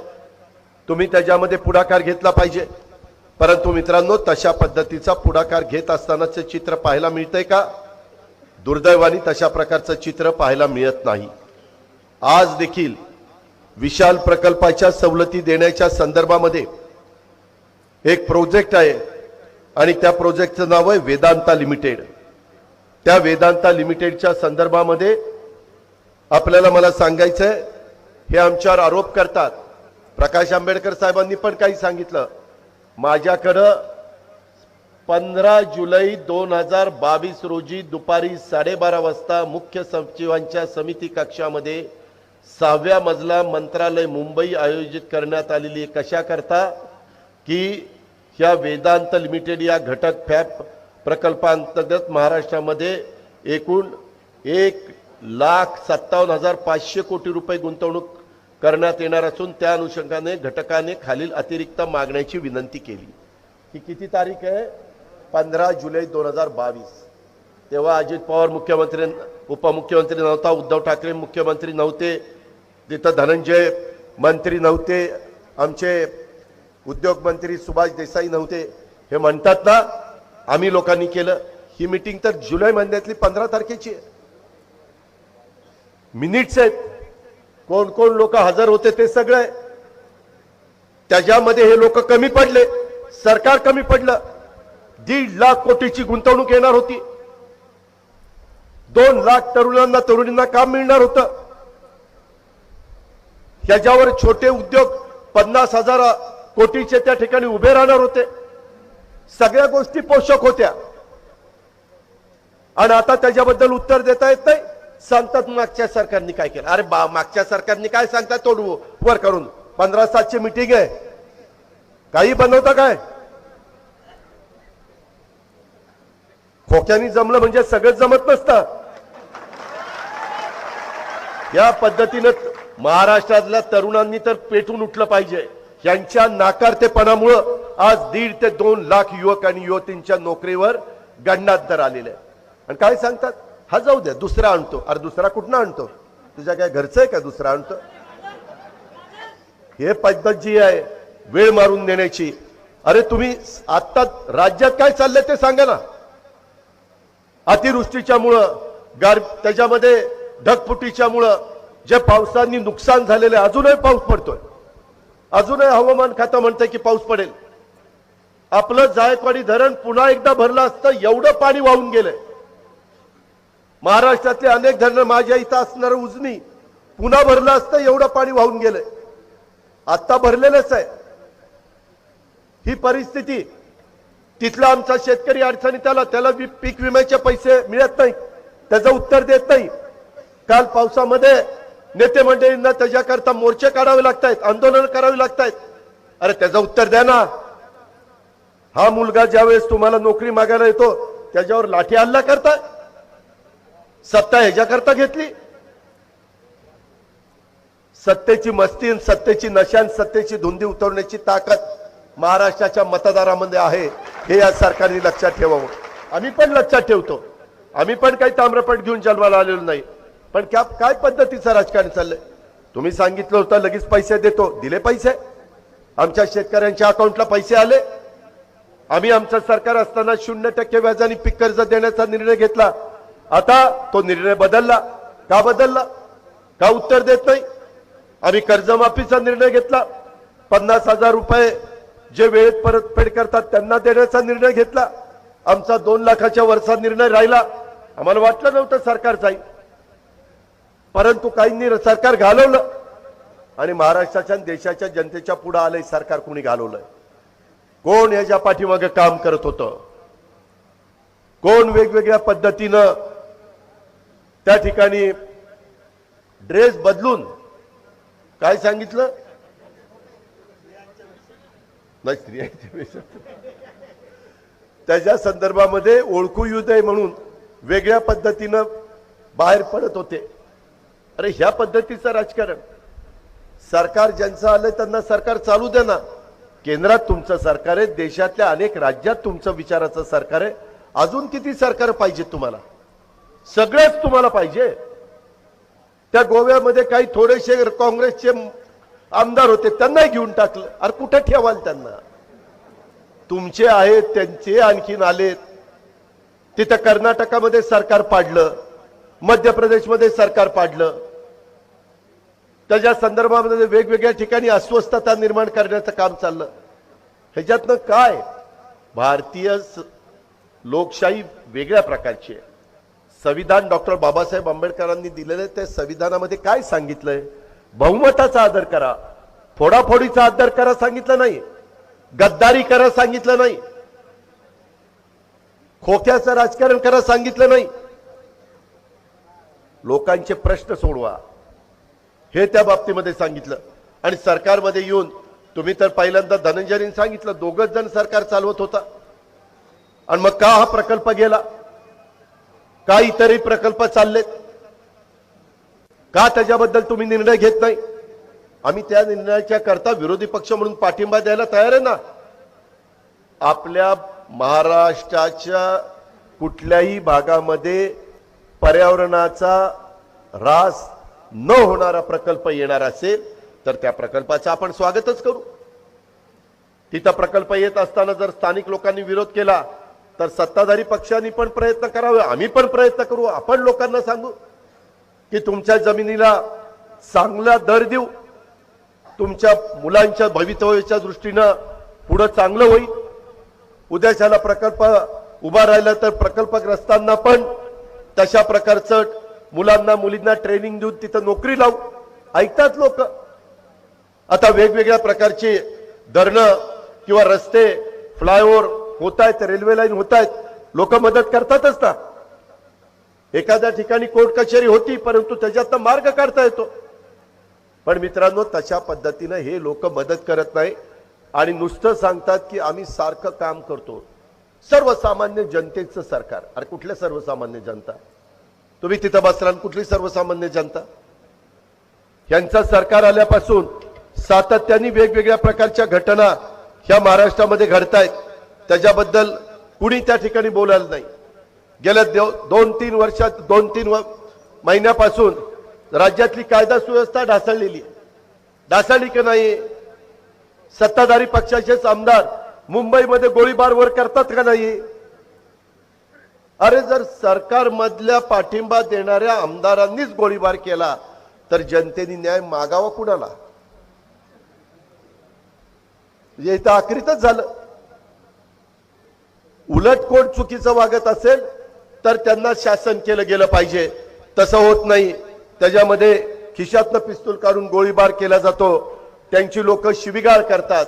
तुम्ही त्याच्यामध्ये पुढाकार घेतला पाहिजे. परंतु मित्रांनो, तशा पद्धतीचा पुढाकार घेत असतानाचं चित्र पाहायला मिळतंय का? दुर्दैवाने तशा प्रकारचं चित्र पाहायला मिळत नाही. आज देखील विशाल प्रकल्पाच्या सवलती देण्याच्या संदर्भामध्ये एक प्रोजेक्ट आहे आणि त्या प्रोजेक्टचं नाव आहे वेदांता लिमिटेड. त्या वेदांता लिमिटेडच्या संदर्भामध्ये आपल्याला मला सांगायचंय, हे आमच्यावर आरोप करतात. प्रकाश आंबेडकर साहेबांनी पण काही सांगितलं. माझ्याकडं 15 जुलै 2022 रोजी दुपारी 12:30 वाजता मुख्य सचिवांच्या समिती कक्षामध्ये 6व्या मजला मंत्रालय मुंबई आयोजित करण्यात आलेली. कशा करता की ह्या वेदांत लिमिटेड या घटक फॅब प्रकल्पांतर्गत महाराष्ट्रामध्ये एकूण 1,57,500 कोटी रुपये गुंतवणूक करण्यात येणार असून त्या अनुषंगाने घटकाने खालील अतिरिक्त मागण्याची विनंती केली. ही किती तारीख आहे? 15 जुलै 2022. तेव्हा अजित पवार मुख्यमंत्री उपमुख्यमंत्री नव्हता, उद्धव ठाकरे मुख्यमंत्री नव्हते, तिथं धनंजय मंत्री नव्हते, आमचे उद्योग मंत्री सुभाष देसाई नव्हते. हे म्हणतात ना आम्ही लोकांनी केलं. ही मीटिंग तर जुलै महिन्यातली 15 तारखेची आहे. मिनिट्स आहेत. कोण कोण लोक हजर होते ते सगळे. त्याच्यामध्ये हे लोक कमी पडले, सरकार कमी पडलं. 1.5 लाख कोटीची गुंतवणूक येणार होती. 2 लाख तरुणींना काम मिळणार होतं. याच्यावर छोटे उद्योग 50,000 कोटीचे त्या ठिकाणी उभे राहणार होते. सगळ्या गोष्टी पोषक होत्या. आणि आता त्याच्याबद्दल उत्तर देता येत नाही. सांगतात मागच्या सरकारने काय केलं. अरे मागच्या सरकारने काय सांगतात तोड वर करून. 15/7ची मीटिंग आहे, काही बनवता काय? खोक्यानी जमलं म्हणजे सगळं जमत नसतं. या पद्धतीनं महाराष्ट्रातल्या तरुणांनी तर पेटून उठलं पाहिजे. यांच्या नाकारतेपणामुळं आज 1.5 ते 2 लाख युवक आणि युवतींच्या नोकरीवर गंडांतर आलेलं आहे. आणि काय सांगतात? हा जाऊ द्या, दुसरा आणतो. अरे दुसरा कुठनं आणतो? तुझ्या काय घरचं आहे का दुसरा आणतो? हे पद्धत जी आहे वेळ मारून देण्याची. अरे तुम्ही आता राज्यात काय चाललंय ते सांगा ना. अतिवृष्टीच्या मुळे, त्याच्यामध्ये ढगफुटीच्या मुळे जे पावसाने नुकसान झालेले, अजूनही पाऊस पडतोय. अजूनही हवामान खातं म्हणतंय की पाऊस पडेल. आपलं जायकवाडी धरण पुन्हा एकदा भरलं असतं, एवढं पाणी वाहून गेलंय. महाराष्ट्रातले अनेक धरणं, माझ्या इथं असणारं उजनी पुन्हा भरलं असतं, एवढं पाणी वाहून गेलंय. आता भरलेलंच आहे. ही परिस्थिती. तिथला आमचा शेतकरी अडचणी, त्याला पीक विम्याचे पैसे मिळत नाही, त्याचं उत्तर देत नाही. काल पावसामध्ये नेते मंडळींना त्याच्याकरता मोर्चे काढावे लागतायत, आंदोलन करावी लागतायत. अरे त्याचं उत्तर द्या ना. हा मुलगा ज्यावेळेस तुम्हाला नोकरी मागायला येतो त्याच्यावर लाठी हल्ला करताय. सत्ता ह्याच्याकरता घेतली. सत्तेची मस्ती, सत्तेची नशा, सत्तेची धुंदी उतरवण्याची ताकद महाराष्ट्राच्या मतदारामध्ये आहे. हे या सरकारने लक्षात ठेवावं. आम्ही पण लक्षात ठेवतो. आम्ही पण काही ताम्रपट घेऊन जन्माला आलेलो नाही. पण काय पद्धतीचं राजकारण चाललंय? तुम्ही सांगितलं होतं लगेच पैसे देतो, दिले पैसे? आमच्या शेतकऱ्यांच्या अकाउंटला पैसे आले. आम्ही आमचं सरकार असताना 0% व्याजाने पीक कर्ज देण्याचा निर्णय घेतला. आता तो निर्णय बदलला. का बदलला? का उत्तर देत नाही. आम्ही कर्जमाफीचा निर्णय घेतला. 50,000 रुपये जे वेळेत परतफेड करतात त्यांना देण्याचा निर्णय घेतला. आमचा 2 लाखाच्या वरचा निर्णय राहिला. आम्हाला वाटलं नव्हतं सरकार जाईल, परंतु काहींनी सरकार घालवलं आणि महाराष्ट्राच्या देशाच्या जनतेच्या पुढे आलंय सरकार. कोणी घालवलंय? कोण याच्या पाठीमागे काम करत होतं? कोण वेगवेगळ्या पद्धतीनं त्या ठिकाणी ड्रेस बदलून काय सांगितलं? नाही, स्त्रियांच्या वेशात त्याच्या संदर्भामध्ये ओळखू येऊ नये म्हणून वेगळ्या पद्धतीनं बाहेर पडत होते. अरे ह्या पद्धतीचं राजकारण. सरकार ज्यांचं आलंय त्यांना सरकार चालू दे ना. केंद्रात तुमचं सरकार आहे, देशातल्या अनेक राज्यात तुमचं विचाराचं सरकार आहे. अजून किती सरकार पाहिजे तुम्हाला? सगळेच तुम्हाला पाहिजे. त्या गोव्यामध्ये काही थोडेसे काँग्रेसचे आमदार होते, त्यांनाही घेऊन टाकलं. अरे कुठे ठेवाल त्यांना? तुमचे आहेत, त्यांचे आणखीन आलेत. तिथं कर्नाटकामध्ये सरकार पाडलं, मध्य प्रदेशमध्ये सरकार पाडलं. त्याच्या संदर्भामध्ये वेगवेगळ्या ठिकाणी अस्वस्थता निर्माण करण्याचं काम चाललं. ह्याच्यातनं काय? भारतीय लोकशाही वेगळ्या प्रकारची आहे. संविधान डॉक्टर बाबासाहेब आंबेडकरांनी दिलेलं त्या संविधानामध्ये काय सांगितलंय? बहुमताचा आदर करा, फोडाफोडीचा आदर करा सांगितलं नाही, गद्दारी करा सांगितलं नाही, खोक्याचं राजकारण करा सांगितलं नाही. लोकांचे प्रश्न सोडवा हे त्या बाबतीमध्ये सांगितलं. आणि सरकारमध्ये येऊन तुम्ही तर पहिल्यांदा धनंजयने सांगितलं 2 जण सरकार चालवत होता. आणि मग का हा प्रकल्प गेला? का इतरही प्रकल्प चाललेत? का त्याच्याबद्दल तुम्ही निर्णय घेत नाही? आम्ही त्या निर्णयाच्या करता विरोधी पक्ष म्हणून पाठिंबा द्यायला तयार आहे ना. आपल्या महाराष्ट्राच्या कुठल्याही भागामध्ये पर्यावरणाचा ऱ्हास न होणारा प्रकल्प येणार असेल तर त्या प्रकल्पाचं आपण स्वागतच करू. तिथं प्रकल्प येत असताना जर स्थानिक लोकांनी विरोध केला तर सत्ताधारी पक्षांनी पण प्रयत्न करावे, आम्ही पण प्रयत्न करू. आपण लोकांना सांगू की तुमच्या जमिनीला चांगला दर देऊ, तुमच्या मुलांच्या भवितव्याच्या दृष्टीनं पुढे चांगलं होईल. उद्याच्याला प्रकल्प उभा राहिला तर प्रकल्पग्रस्तांना पण तशा प्रकारचं मुलांना मुलींना ट्रेनिंग देऊन तिथं नोकरी लावू. ऐकतात लोक. आता वेगवेगळ्या प्रकारचे धरणं किंवा रस्ते फ्लायओव्हर होत आहेत, रेल्वे लाईन होत आहेत, लोक मदत करतातच ना. एखाद्या ठिकाणी कोर्ट कचेरी होती परंतु त्याच्यातनं मार्ग काढता येतो. पण मित्रांनो, तशा पद्धतीनं हे लोक मदत करत नाही आणि नुसतं सांगतात की आम्ही सारखं काम करतो. सर्वसामान्य जनतेचं सरकार. अरे कुठल्या सर्वसामान्य जनता? तुम्ही तिथं बसला, कुठली सर्वसामान्य जनता? यांचं सरकार आल्यापासून सातत्याने वेगवेगळ्या प्रकारच्या घटना ह्या महाराष्ट्रामध्ये घडतायत. त्याच्याबद्दल कुणी त्या ठिकाणी बोलायला नाही. गेल्या 2-3 वर्षात 2-3 महिन्यापासून राज्यातली कायदा सुव्यवस्था ढासळली की नाही? सत्ताधारी पक्षाचेच आमदार मुंबईमध्ये गोळीबार वर करतात का नाही? अरे जर सरकारमधल्या पाठिंबा देणाऱ्या आमदारांनीच गोळीबार केला तर जनतेने न्याय मागावा कुणाला? म्हणजे इथं आखरीतच झालं. उलट कोण चुकीचं वागत असेल तर त्यांना शासन केलं गेलं पाहिजे. तसं होत नाही. त्याच्यामध्ये खिशातनं पिस्तूल काढून गोळीबार केला जातो. त्यांची लोक शिवीगाळ करतात.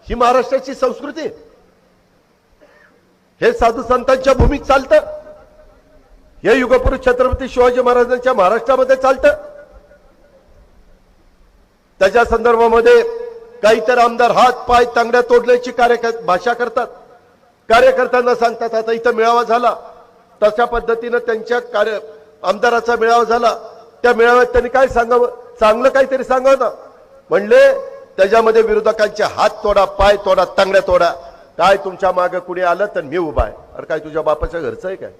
ही महाराष्ट्राची संस्कृती. हे साधू संतांच्या भूमीत चालतं. हे युगपुरुष छत्रपती शिवाजी महाराजांच्या महाराष्ट्रामध्ये चालतं. त्याच्या संदर्भामध्ये काहीतरी आमदार हात पाय तांगड्या तोडल्याची भाषा करतात. कार्यकर्त्यांना सांगतात आता इथं मेळावा झाला, तशा पद्धतीनं त्यांच्या आमदाराचा मेळावा झाला. त्या मेळाव्यात त्यांनी काय सांगावं? चांगलं काहीतरी सांगावं ना. म्हणले त्याच्यामध्ये विरोधकांचे हात तोडा, पाय तोडा, तांगड्या तोडा. काय तुमच्या मागे कुणी आलं तर मी उभा आहे. अरे काय तुझ्या बापाच्या घरचं आहे काय?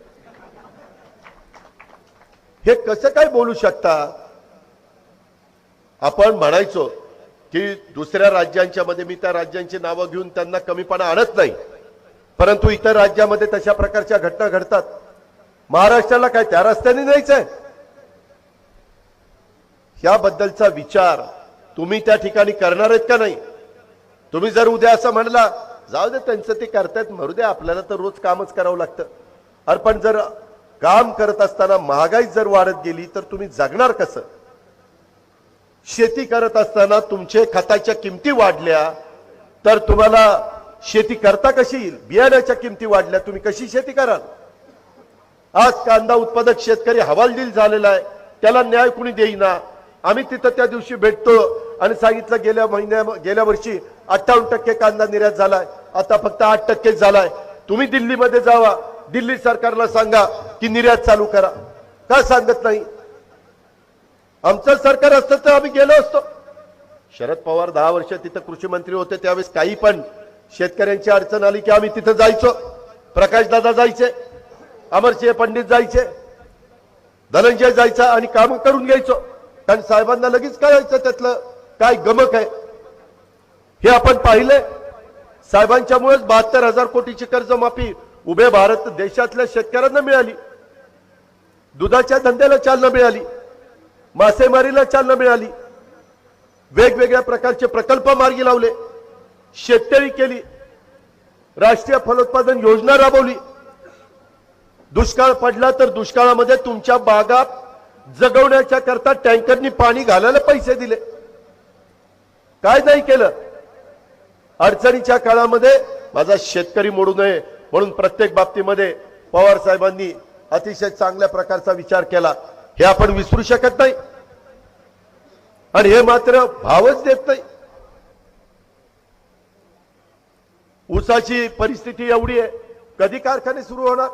हे कसं काय बोलू शकता? आपण म्हणायचो की दुसऱ्या राज्यांच्या मध्ये, मी त्या राज्यांची नावं घेऊन त्यांना कमीपणा आणत नाही, परंतु इतर राज्यामध्ये तशा प्रकारच्या घटना घडतात. महाराष्ट्राला काय त्या रस्त्याने न्यायचंय? याबद्दलचा विचार तुम्ही त्या ठिकाणी करणार आहेत का नाही? तुम्ही जर उद्या असं म्हणला जाऊ दे त्यांचं ते करतायत मरू दे, आपल्याला तर रोज कामच करावं लागतं. अरे पण जर काम करत असताना महागाई जर वाढत गेली तर तुम्ही जगणार कसं? शेती करत असताना तुमचे खताच्या किमती वाढल्या तर तुम्हाला शेती करता कशी येईल? बियाण्याच्या किमती वाढल्या, तुम्ही कशी शेती कराल? आज कांदा उत्पादक शेतकरी हवालदिल झालेला आहे, त्याला न्याय कुणी देईना. आम्ही तिथं त्या दिवशी भेटतो आणि सांगितलं गेल्या वर्षी 58% कांदा निर्यात झालाय, आता फक्त 8% झालाय. तुम्ही दिल्लीमध्ये जावा, दिल्ली सरकारला सांगा की निर्यात चालू करा. का सांगत नाही? आमचं सरकार असतं तर आम्ही गेलो असतो. शरद पवार 10 वर्ष तिथं कृषी मंत्री होते, त्यावेळेस काही पण शेतकऱ्यांची अडचण आली की आम्ही तिथं जायचो. प्रकाश दादा जायचे, अमरसिंह पंडित जायचे, धनंजय जायचा आणि काम करून घ्यायचो. कारण साहेबांना लगेच कळायचं त्यातलं काय गमक आहे. हे आपण पाहिलंय. साहेबांच्यामुळेच 72,000 कोटीची कर्जमाफी उभे भारत देशातल्या शेतकऱ्यांना मिळाली. दुधाच्या धंद्याला चालना मिळाली, मासेमारीला चालना मिळाली, वेगवेगळ्या प्रकारचे प्रकल्प मार्गी लावले, शेततळी केली, राष्ट्रीय फलोत्पादन योजना राबवली. दुष्काळ पडला तर दुष्काळामध्ये तुमच्या बागा जगवण्याच्या करता टँकरनी पाणी घालायला पैसे दिले. काय नाही केलं? अडचणीच्या काळामध्ये माझा शेतकरी मोडू नये म्हणून प्रत्येक बाबतीमध्ये पवार साहेबांनी अतिशय चांगल्या प्रकारचा विचार केला. हे आपण विसरू शकत नाही. आणि हे मात्र भावच देत नाही. ऊसाची परिस्थिती एवढी आहे, कधी कारखाने सुरू होणार?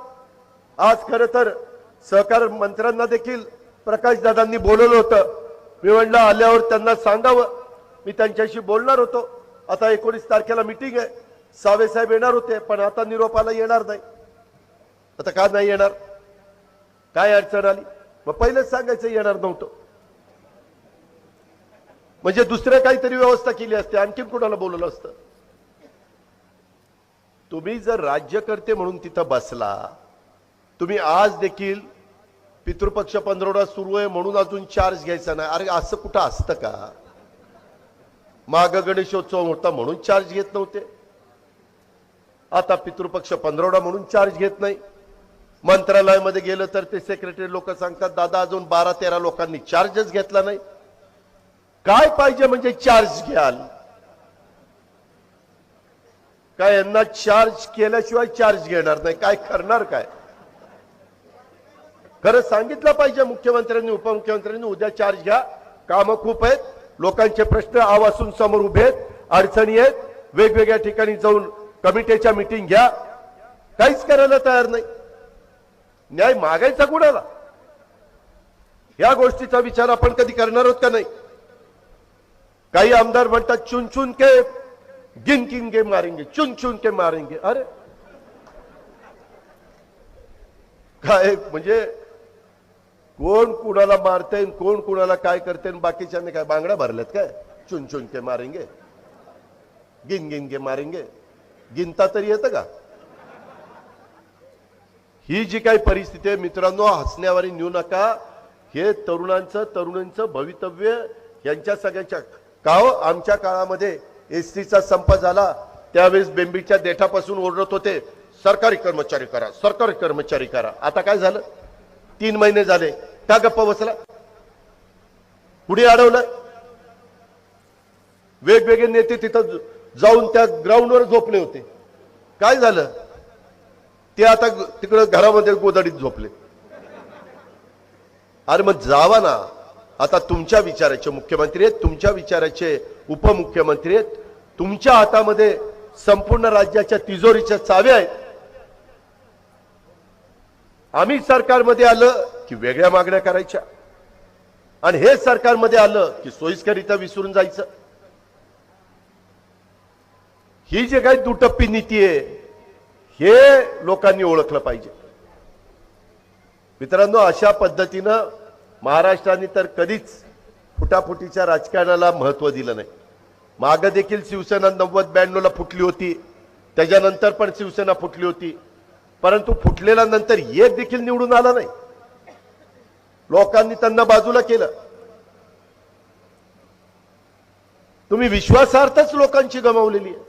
आज खरं तर सहकार मंत्र्यांना देखील प्रकाश दादांनी बोलवलं होतं. मी म्हणलं आल्यावर त्यांना सांगावं मी त्यांच्याशी बोलणार होतो. आता 19 तारखेला मीटिंग आहे. सावे साहेब येणार होते, पण आता निरोपाला येणार नाही. आता का नाही येणार? काय अडचण आली? मग पहिलेच सांगायचं येणार नव्हतं, म्हणजे दुसरे काहीतरी व्यवस्था केली असते, आणखीन कोणाला बोलवलं असतं. तुम्ही जर राज्यकर्ते म्हणून तिथं बसला, तुम्ही आज देखील पितृपक्ष पंधरवडा सुरू आहे म्हणून अजून चार्ज घ्यायचा नाही. अरे असं कुठं असतं का? माग गणेशोत्सव होता म्हणून चार्ज घेत नव्हते, आता पितृपक्ष पंधरवडा म्हणून चार्ज घेत नाही. मंत्रालयामध्ये गेलं तर ते सेक्रेटरी लोक सांगतात दादा अजून 12-13 लोकांनी चार्जच घेतला नाही. काय पाहिजे म्हणजे चार्ज घ्याल काय? यांना चार्ज केल्याशिवाय चार्ज घेणार नाही. काय करणार काय? खरं सांगितलं पाहिजे मुख्यमंत्र्यांनी उपमुख्यमंत्र्यांनी, उद्या चार्ज घ्या, कामं खूप आहेत, लोकांचे प्रश्न आवासून समोर उभे आहेत, अडचणी आहेत, वेगवेगळ्या ठिकाणी जाऊन कमिटीच्या मीटिंग घ्या. काहीच करायला तयार नाही. न्याय मागायचा कुणाला? या गोष्टीचा विचार आपण कधी करणार आहोत का नाही? काही आमदार म्हणतात चुन चुन के गिन गिन के मारेंगे, चुन चुन के मारेंगे. अरे काय म्हणजे कोण कुणाला मारते, कोण कुणाला काय करते, बाकीच्यांनी काय बांगड्या भरल्यात काय? चुन चुन के मारेंगे, गिन गिन के मारेंगे. गिनता तरी येतं का? ही जी काही परिस्थिती आहे मित्रांनो, हसण्यावारी नेऊ नका. हे तरुणांचं भवितव्य यांच्या सगळ्यांच्या का हो? आमच्या काळामध्ये एसटीचा संप झाला त्यावेळेस बेंबीच्या देठापासून ओरडत होते सरकारी कर्मचारी करा, सरकारी कर्मचारी करा. आता काय झालं? 3 महिने झाले, का गप्पा बसला? पुढे अडवलं. वेगवेगळे नेते तिथं जाऊन त्या ग्राउंडवर झोपले होते. काय झालं? ते आता तिकडं घरामध्ये गोदडीत झोपले. अरे मग जावा ना. आता तुमच्या विचाराचे मुख्यमंत्री आहेत, तुमच्या विचाराचे उपमुख्यमंत्री आहेत, तुमच्या हातामध्ये संपूर्ण राज्याच्या तिजोरीच्या चाव्या आहेत. आम्ही सरकारमध्ये आलं की वेगळ्या मागण्या करायच्या, आणि हे सरकारमध्ये आलं की सोयीस्करिता विसरून जायचं. ही जे काही दुटप्पी नीती आहे हे लोकांनी ओळखलं पाहिजे. मित्रांनो, अशा पद्धतीनं महाराष्ट्राने तर कधीच फुटाफुटीच्या राजकारणाला महत्व दिलं नाही. मागे देखील शिवसेना 90-92ला फुटली होती, त्याच्यानंतर पण शिवसेना फुटली होती, परंतु फुटलेल्या नंतर एक देखील निवडून आला नाही. लोकांनी त्यांना बाजूला केलं. तुम्ही विश्वासार्थच लोकांची गमावलेली आहे.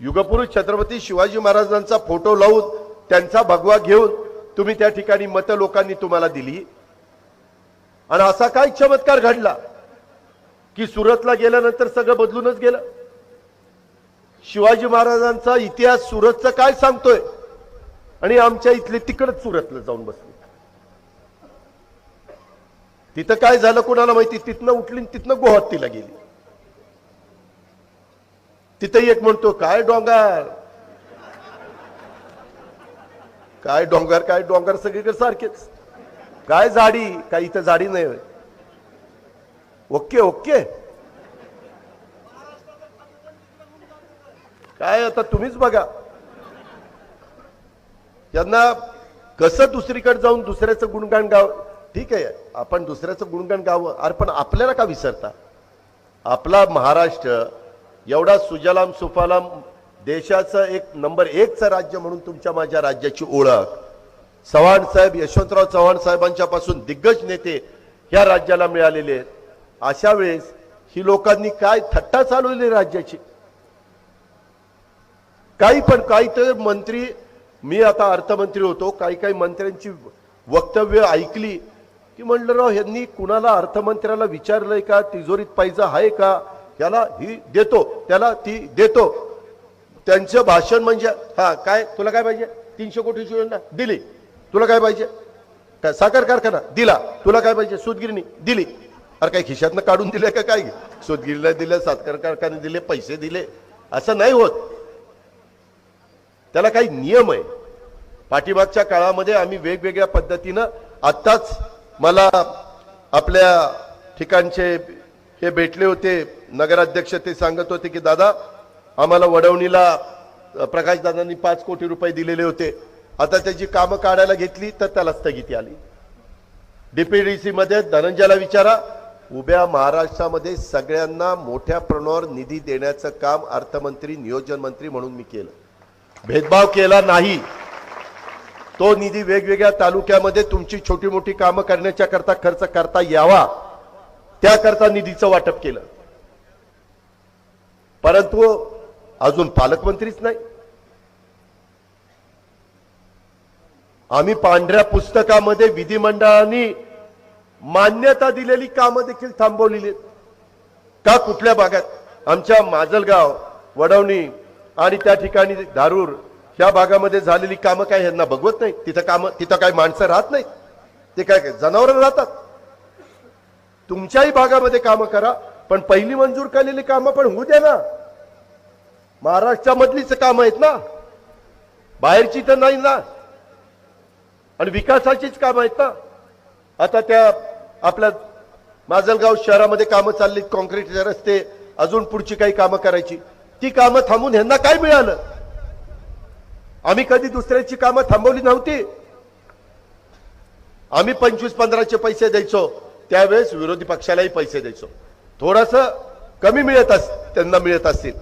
युगपुरुष छत्रपती शिवाजी महाराजांचा फोटो लावून त्यांचा भगवा घेऊन तुम्ही त्या ठिकाणी मतं लोकांनी तुम्हाला दिली, आणि असा काय चमत्कार घडला की सुरतला गेल्यानंतर सगळं बदलूनच गेलं. शिवाजी महाराजांचा इतिहास सुरतचा काय सांगतोय, आणि आमच्या इथले तिकडच सुरतला जाऊन बसले. तिथं काय झालं कोणाला माहिती? तिथनं उठली तिथनं गुवाहाटीला गेली. तिथं एक म्हणतो काय डोंगर, काय डोंगर, काय डोंगर सगळीकडे सारखेच. काय झाडी, काय इथं झाडी नाही. ओके ओके, काय आता तुम्हीच बघा. यांना कसं दुसरीकडे जाऊन दुसऱ्याचं गुणगान गाव. ठीक आहे, आपण दुसऱ्याचं गुणगान गावं, अरे पण आपल्याला का विसरता? आपला महाराष्ट्र एवढा सुजलाम सुफलाम देशाचं एक नंबर 1चं राज्य म्हणून तुमच्या माझ्या राज्याची ओळख चव्हाण साहेब, यशवंतराव चव्हाण साहेबांच्या पासून दिग्गज नेते ह्या राज्याला मिळालेले आहेत. अशा वेळेस ही लोकांनी काय थट्टा चालवली राज्याची. काही तर मंत्री, मी आता अर्थमंत्री होतो, काही मंत्र्यांची वक्तव्य ऐकली की म्हणलं राव यांनी कुणाला अर्थमंत्र्याला विचारलंय का तिजोरीत पैसा आहे का, याला ही देतो त्याला ती देतो. त्यांचं भाषण म्हणजे हा काय तुला काय पाहिजे, 300 कोटीची योजना दिली, तुला काय पाहिजे, काय साखर कारखाना दिला, तुला काय पाहिजे, सूतगिरणी दिली. अरे काय खिशातनं काढून दिले का काय? सूतगिरणीला दिले, साखर कारखाने दिले, पैसे दिले, असं नाही होत. त्याला काही नियम आहे. पाठीमागच्या काळामध्ये आम्ही वेगवेगळ्या पद्धतीनं, आत्ताच मला आपल्या ठिकाणचे हे भेटले होते नगराध्यक्ष, ते सांगत होते की दादा आम्हाला वडवणीला प्रकाशदादांनी 5 कोटी रुपये दिलेले होते, आता त्याची कामं काढायला घेतली तर त्याला स्थगिती आली. डीपीडीसी मध्ये धनंजयला विचारा, उभ्या महाराष्ट्रामध्ये सगळ्यांना मोठ्या प्रमाणावर निधी देण्याचं काम अर्थमंत्री नियोजन मंत्री म्हणून मी केलं, भेदभाव केला नाही. तो निधी वेगवेगळ्या तालुक्यामध्ये तुमची छोटी मोठी कामं करण्याच्या करता खर्च करता यावा त्याकरता निधीचं वाटप केलं. परंतु अजून पालकमंत्रीच नाही. आम्ही पांढऱ्या पुस्तकामध्ये विधिमंडळाने मान्यता दिलेली कामं देखील थांबवलेली का? कुठल्या भागात? आमच्या माजलगाव, वडवणी आणि त्या ठिकाणी धारूर ह्या भागामध्ये झालेली कामं काय ह्यांना बघवत नाही? तिथं काय माणसं राहत नाहीत? ते काय जनावरं राहतात? तुमच्याही भागामध्ये कामं करा, पण पहिली मंजूर केलेली कामं पण होऊ द्या ना. महाराष्ट्रामधलीच कामं आहेत ना, बाहेरची तर नाही ना, आणि विकासाचीच कामं आहेत ना. आता त्या आपल्या माजलगाव शहरामध्ये कामं चाललीत, कॉन्क्रीटचे रस्ते, अजून पुढची काही कामं करायची. ती कामं थांबून ह्यांना काय मिळालं? आम्ही कधी दुसऱ्याची कामं थांबवली नव्हती. आम्ही 25-15चे पैसे द्यायचो, त्यावेळेस विरोधी पक्षालाही पैसे द्यायचो. थोडस कमी त्यांना मिळत असतील,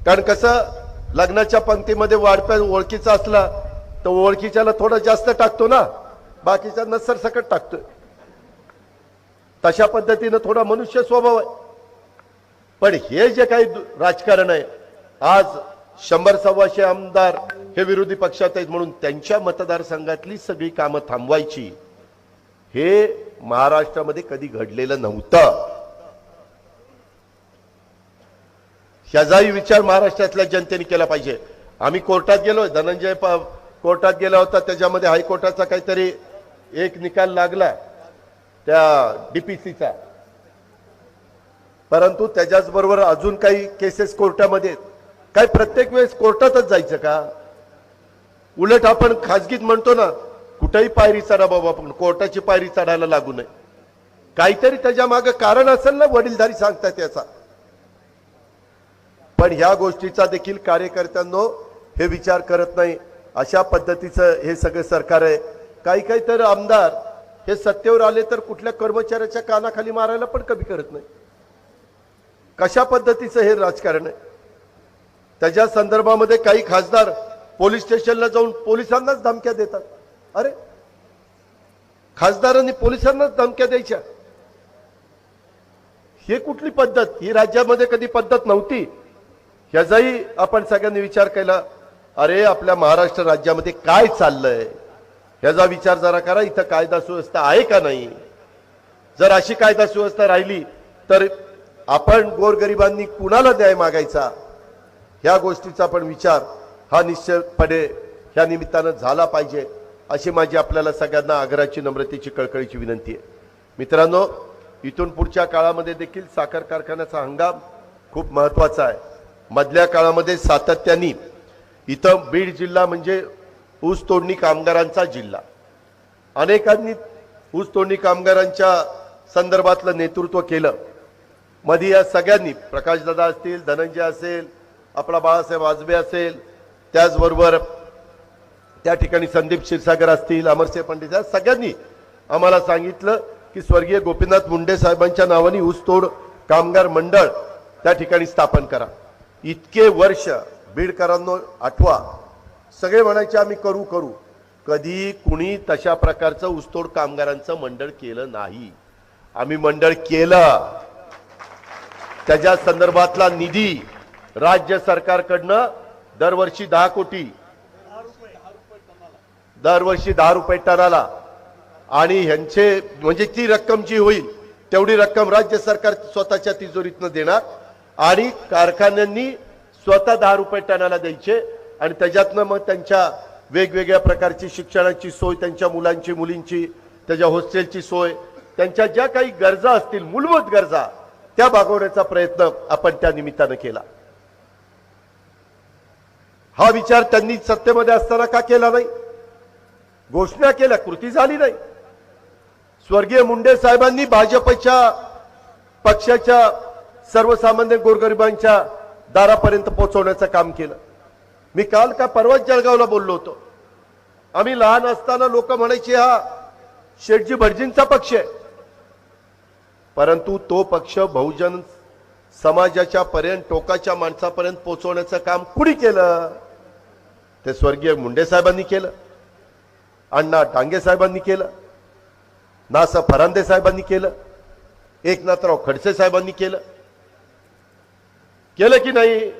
कारण कसं लग्नाच्या पंक्तीमध्ये वाढप्या ओळखीचा असला तर ओळखीच्याला थोडं जास्त टाकतो ना, बाकीच्यांना सरसकट टाकतोय. तशा पद्धतीनं थोडा मनुष्य स्वभाव आहे. पण हे जे काही राजकारण आहे, आज 100-125 आमदार हे विरोधी पक्षात आहेत म्हणून त्यांच्या मतदारसंघातली सगळी कामं थांबवायची, हे महाराष्ट्रामध्ये कधी घडलेलं नव्हतं. ह्याचाही विचार महाराष्ट्रातल्या जनतेने केला पाहिजे. आम्ही कोर्टात गेलोय, धनंजय कोर्टात गेला होता, त्याच्यामध्ये हायकोर्टाचा काहीतरी एक निकाल लागला त्या डीपीसीचा, परंतु त्याच्याच बरोबर अजून काही केसेस कोर्टामध्ये. काय प्रत्येक वेळेस कोर्टातच जायचं का? उलट आपण खाजगीत म्हणतो ना, कुठेही पायरी चढा बाबा, पण कोर्टाची पायरी चढायला लागू नये. काहीतरी त्याच्या मागे कारण असेल ना, वडीलधारी सांगतात याचा. पण ह्या गोष्टीचा देखील कार्यकर्त्यांनो हे विचार करत नाही. अशा पद्धतीचं हे सगळं सरकार आहे. काही तर आमदार हे सत्तेवर आले तर कुठल्या कर्मचाऱ्याच्या कानाखाली मारायला पण कमी करत नाही. कशा पद्धतीचं हे राजकारण आहे? त्याच्या संदर्भामध्ये काही खासदार पोलीस स्टेशनला जाऊन पोलिसांनाच धमक्या देतात. अरे, खासदारांनी पोलिसांनाच धमक्या द्यायच्या, हे कुठली पद्धत? ही राज्यामध्ये कधी पद्धत नव्हती. ह्याचाही आपण सगळ्यांनी विचार केला. अरे, आपल्या महाराष्ट्र राज्यामध्ये काय चाललंय ह्याचा विचार जरा करा. इथं कायदा सुव्यवस्था आहे का नाही? जर अशी कायदा सुव्यवस्था राहिली तर आपण गोरगरिबांनी कुणाला न्याय मागायचा? ह्या गोष्टीचा पण विचार हा निश्चितपणे ह्या निमित्तानं झाला पाहिजे, अशी माझी आपल्याला सगळ्यांना आग्रहाची, नम्रतेची, कळकळीची विनंती आहे. मित्रांनो, इथून पुढच्या काळामध्ये देखील साखर कारखान्याचा हंगाम खूप महत्वाचा आहे. मधल्या काळामध्ये सातत्याने इथं बीड जिल्हा म्हणजे ऊस तोडणी कामगारांचा जिल्हा, अनेकांनी ऊस तोडणी कामगारांच्या संदर्भातलं नेतृत्व केलं. मध्ये या सगळ्यांनी, प्रकाशदादा असतील, धनंजय असेल, आपला बाळासाहेब वाजबे असेल, त्याचबरोबर त्या ठिकाणी संदीप क्षीरसागर असतील, अमरसिंह पंडित, या सगळ्यांनी आम्हाला सांगितलं की स्वर्गीय गोपीनाथ मुंडे साहेबांच्या नावाने ऊसतोड कामगार मंडळ त्या ठिकाणी स्थापन करा. इतके वर्ष बीडकरांनो आठवा, सगळे म्हणायचे आम्ही करू करू. कधी कुणी तशा प्रकारचं ऊसतोड कामगारांचं मंडळ केलं नाही. आम्ही मंडळ केलं, त्याच्या संदर्भातला निधी राज्य सरकारकडनं दरवर्षी 10 कोटी, दरवर्षी 10 रुपये टनाला, आणि ह्यांचे म्हणजे ती रक्कम जी होईल तेवढी रक्कम राज्य सरकार स्वतःच्या तिजोरीतनं देणार आणि कारखान्यांनी स्वतः 10 रुपये टनाला द्यायचे. आणि त्याच्यातनं मग त्यांच्या वेगवेगळ्या प्रकारची शिक्षणाची सोय, त्यांच्या मुलांची, मुलींची, त्याच्या हॉस्टेलची सोय, त्यांच्या ज्या काही गरजा असतील, मूलभूत गरजा, त्या भागवण्याचा प्रयत्न आपण त्या निमित्तानं केला. हा विचार त्यांनी सत्तेमध्ये असताना का केला नाही? घोषणा केल्या, कृती झाली नाही. स्वर्गीय मुंडे साहेबांनी भाजपच्या पक्षाच्या सर्वसामान्य गोरगरिबांच्या दारापर्यंत पोहोचवण्याचं काम केलं. मी काल का परवाच जळगावला बोललो होतो. आम्ही लहान असताना लोक म्हणायचे हा शेठजी भटजींचा पक्ष आहे, परंतु तो पक्ष बहुजन समाजाच्या पर्यंत टोकाच्या माणसापर्यंत पोहोचवण्याचं काम कुणी केलं? ते स्वर्गीय मुंडे साहेबांनी केलं, अण्णा डांगे साहेबांनी केलं, नासा फरांदे साहेबांनी केलं, एकनाथराव खडसे साहेबांनी केलं की नाही?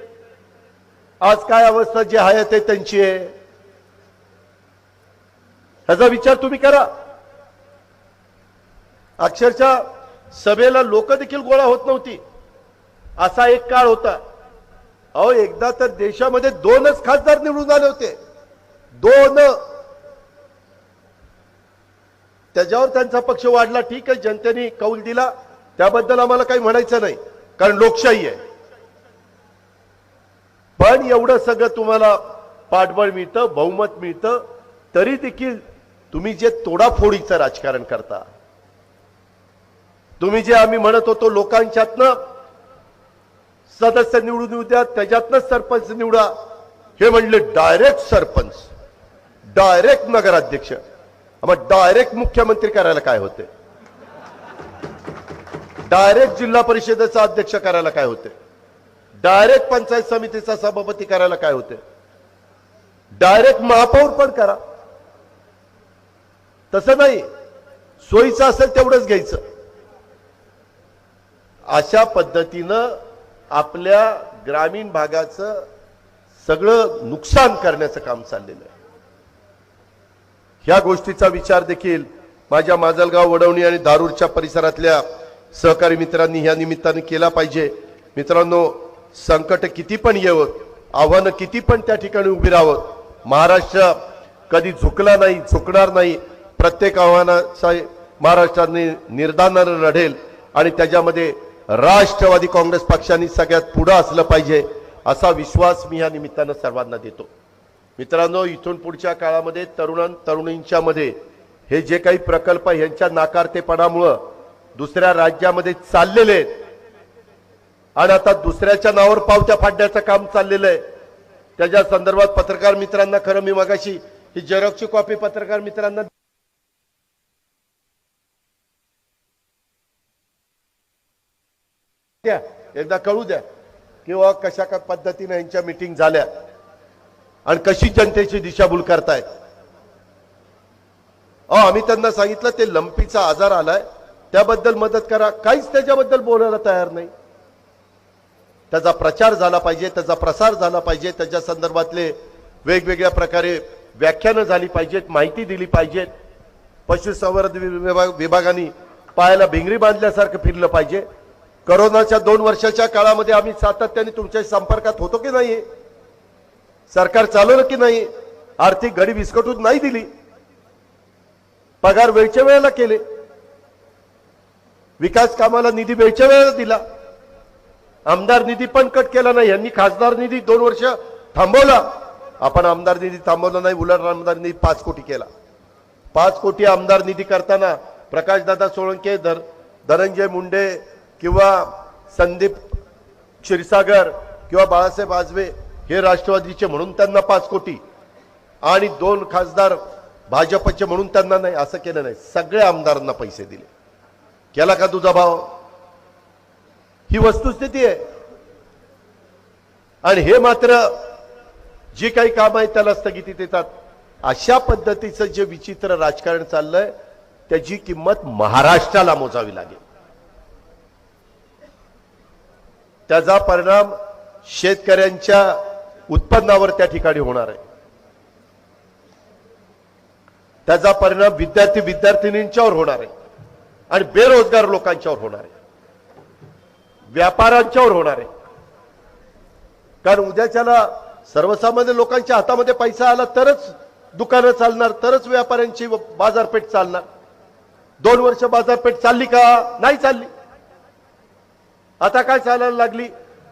आज काय अवस्था जी आहे ते त्यांची आहे, ह्याचा विचार तुम्ही करा. अक्षरशः सभेला लोक देखील गोळा होत नव्हती, असा एक काळ होता. अहो एकदा तर देशामध्ये 2च खासदार निवडून आले होते, 2. त्याच्यावर त्यांचा पक्ष वाढला. ठीक आहे, जनतेने कौल दिला, त्याबद्दल आम्हाला काही म्हणायचं नाही, कारण लोकशाही आहे. पण एवढं सगळं तुम्हाला पाठबळ मिळतं, बहुमत मिळतं, तरी देखील तुम्ही जे तोडाफोडीचं राजकारण करता, तुम्ही जे आम्ही म्हणत होतो लोकांच्यातनं सदस्य निवडून येऊ द्या, त्याच्यातनं सरपंच निवडा, हे म्हणले डायरेक्ट सरपंच, डायरेक्ट नगराध्यक्ष, मग डायरेक्ट मुख्यमंत्री करायला काय होते? डायरेक्ट जिल्हा परिषदेचा अध्यक्ष करायला काय होते? डायरेक्ट पंचायत समितीचा सभापती करायला काय होते? डायरेक्ट महापौर पण करा. तसं नाही, सोयीचं असेल तेवढंच घ्यायचं. अशा पद्धतीनं आपल्या ग्रामीण भागाचं सगळं नुकसान करण्याचं काम चाललेलं आहे. ह्या गोष्टीचा विचार देखील माझ्या माजलगाव, वडवणी आणि दारूरच्या परिसरातल्या सहकारी मित्रांनी ह्या निमित्ताने केला पाहिजे. मित्रांनो, संकट किती पण येवत, आव्हानं किती पण त्या ठिकाणी उभी राहावं, महाराष्ट्र कधी झुकला नाही, झुकणार नाही. प्रत्येक आव्हानाचा महाराष्ट्राने निर्धारानं लढेल आणि त्याच्यामध्ये राष्ट्रवादी काँग्रेस पक्षाने सगळ्यात पुढे असलं पाहिजे, असा विश्वास मी या निमित्तानं सर्वांना देतो. मित्रांनो, इथून पुढच्या काळामध्ये तरुणांच्या मध्ये हे जे काही प्रकल्प यांच्या नाकारतेपणामुळं दुसऱ्या राज्यामध्ये चाललेले आहेत आणि आता दुसऱ्याच्या नावावर पावत्या फाडण्याचं काम चाललेलं आहे, त्याच्या संदर्भात पत्रकार मित्रांना, खरं मी मगाशी ही झेरॉक्सची कॉपी पत्रकार मित्रांना द्या, एकदा कळू द्या किंवा कशा का पद्धतीने यांच्या मीटिंग झाल्या आणि कशी जनतेची दिशाभूल करतायत. आम्ही त्यांना सांगितलं ते लंपीचा आजार आलाय, त्याबद्दल मदत करा, काहीच त्याच्याबद्दल बोलायला तयार नाही. त्याचा प्रचार झाला पाहिजे, त्याचा प्रसार झाला पाहिजे, त्याच्या संदर्भातले वेगवेगळ्या प्रकारे व्याख्यानं झाली पाहिजेत, माहिती दिली पाहिजेत. पशुसंवर्धन विभागाने पायाला भिंगरी बांधल्यासारखं फिरलं पाहिजे. कोरोनाच्या 2 वर्षाच्या काळामध्ये आम्ही सातत्याने तुमच्या संपर्कात होतो की नाही? सरकार चालवलं की नाही? आर्थिक घडी विस्कटून नाही दिली, पगार वेळच्या वेळेला केले, विकास कामाला निधी वेळच्या वेळेला दिला, आमदार निधी पण कट केला नाही. यांनी खासदार निधी 2 वर्ष थांबवला, आपण आमदार निधी थांबवला नाही, उलट आमदार निधी 5 कोटी केला. 5 कोटी आमदार निधी करताना प्रकाशदादा सोळंके, धनंजय मुंडे किंवा संदीप क्षीरसागर किंवा बाळासाहेब आजवे हे राष्ट्रवादीचे म्हणून त्यांना 5 कोटी आणि 2 खासदार भाजपचे म्हणून त्यांना नाही, असं केलं नाही. सगळ्या आमदारांना पैसे दिले. केला का तुझा भाव? ही वस्तुस्थिती आहे. आणि हे मात्र जी काही काम आहे त्याला स्थगिती देतात. अशा पद्धतीचं जे विचित्र राजकारण चाललंय त्याची किंमत महाराष्ट्राला मोजावी लागेल. त्याचा परिणाम शेतकऱ्यांच्या उत्पन्नावर त्या ठिकाणी होणार आहे. त्याचा परिणाम विद्यार्थिनींच्यावर होणार आहे आणि बेरोजगार लोकांच्यावर होणार आहे, व्यापाऱ्यांच्यावर होणार आहे. कारण उद्याच्याला सर्वसामान्य लोकांच्या हातामध्ये पैसा आला तरच दुकानं चालणार, तरच व्यापाऱ्यांची बाजारपेठ चालणार. 2 वर्ष बाजारपेठ चालली का? नाही चालली. आता काय चालायला लागली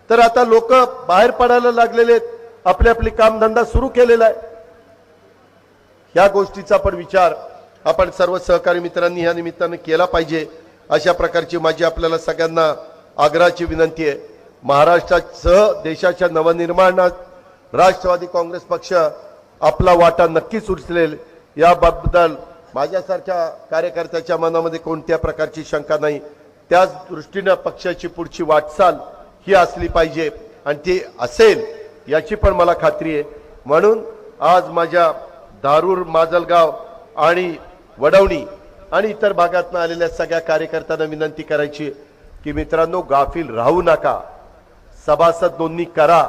तर आता लोक बाहेर पडायला लागलेले आहेत, आपले आपली कामधंदा सुरू केलेला आहे. या गोष्टीचा पण विचार आपण सर्व सहकारी मित्रांनी या निमित्तानं केला पाहिजे. अशा प्रकारची माझी आपल्याला सगळ्यांना आग्रहाची विनंती आहे. महाराष्ट्रासह देशाच्या नवनिर्माणात राष्ट्रवादी काँग्रेस पक्ष आपला वाटा नक्कीच उचलेल, याबद्दल माझ्यासारख्या कार्यकर्त्याच्या मनामध्ये कोणत्या प्रकारची शंका नाही. त्याच दृष्टीनं पक्षाची पुढची वाटचाल ही असली पाहिजे आणि ती असेल याची पण मला खात्री आहे. म्हणून आज माझ्या धारूर, माजलगाव आणि वडवणी आणि इतर भागातून आलेल्या सगळ्या कार्यकर्त्यांना विनंती करायची की मित्रांनो, गाफील राहू नका, सभासद नोंदणी करा.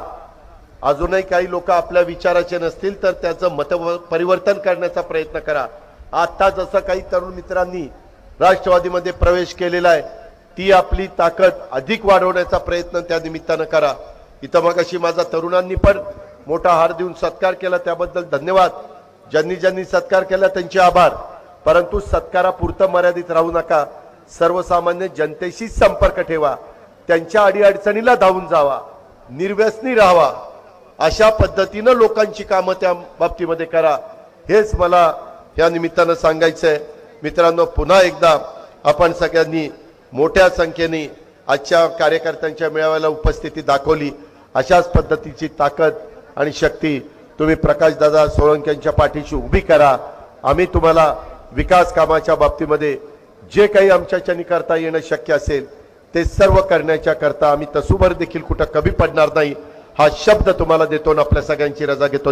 अजूनही काही लोक आपल्या विचाराचे नसतील तर त्याचं मत परिवर्तन करण्याचा प्रयत्न करा. आता जसं काही तरुण मित्रांनी राष्ट्रवादीमध्ये प्रवेश केलेला आहे, ती आपली ताकद अधिक वाढवण्याचा प्रयत्न त्या निमित्तानं करा. इथं मगाशी माझा तरुणांनी पण मोठा हार देऊन सत्कार केला, त्याबद्दल धन्यवाद. ज्यांनी ज्यांनी सत्कार केला त्यांचे आभार. परंतु सत्कारापुरतं मर्यादित राहू नका. सर्वसामान्य जनतेशी संपर्क ठेवा, त्यांच्या अडीअडचणीला धावून जावा, निर्व्यसनी राहावा. अशा पद्धतीनं लोकांची कामं त्या बाबतीमध्ये करा. हेच मला या निमित्तानं सांगायचं आहे. मित्रांनो, पुन्हा एकदा आपण सगळ्यांनी मोठ्या संख्येने आजच्या कार्यकर्त्यांच्या मेळाव्याला उपस्थिती दाखवली. अशाच पद्धतीची ताकद आणि शक्ती तुम्ही प्रकाशदादा सोळंके यांच्या पाठीशी उभी करा. आम्ही तुम्हाला विकास कामाच्या बाबतीमध्ये जे काही आमच्याच्यानी करता येणं शक्य असेल ते सर्व करण्याच्या करता आम्ही तसूभर देखील कुठं कमी पडणार नाही, हा शब्द तुम्हाला देतो आणि आपल्या सगळ्यांची रजा घेतो.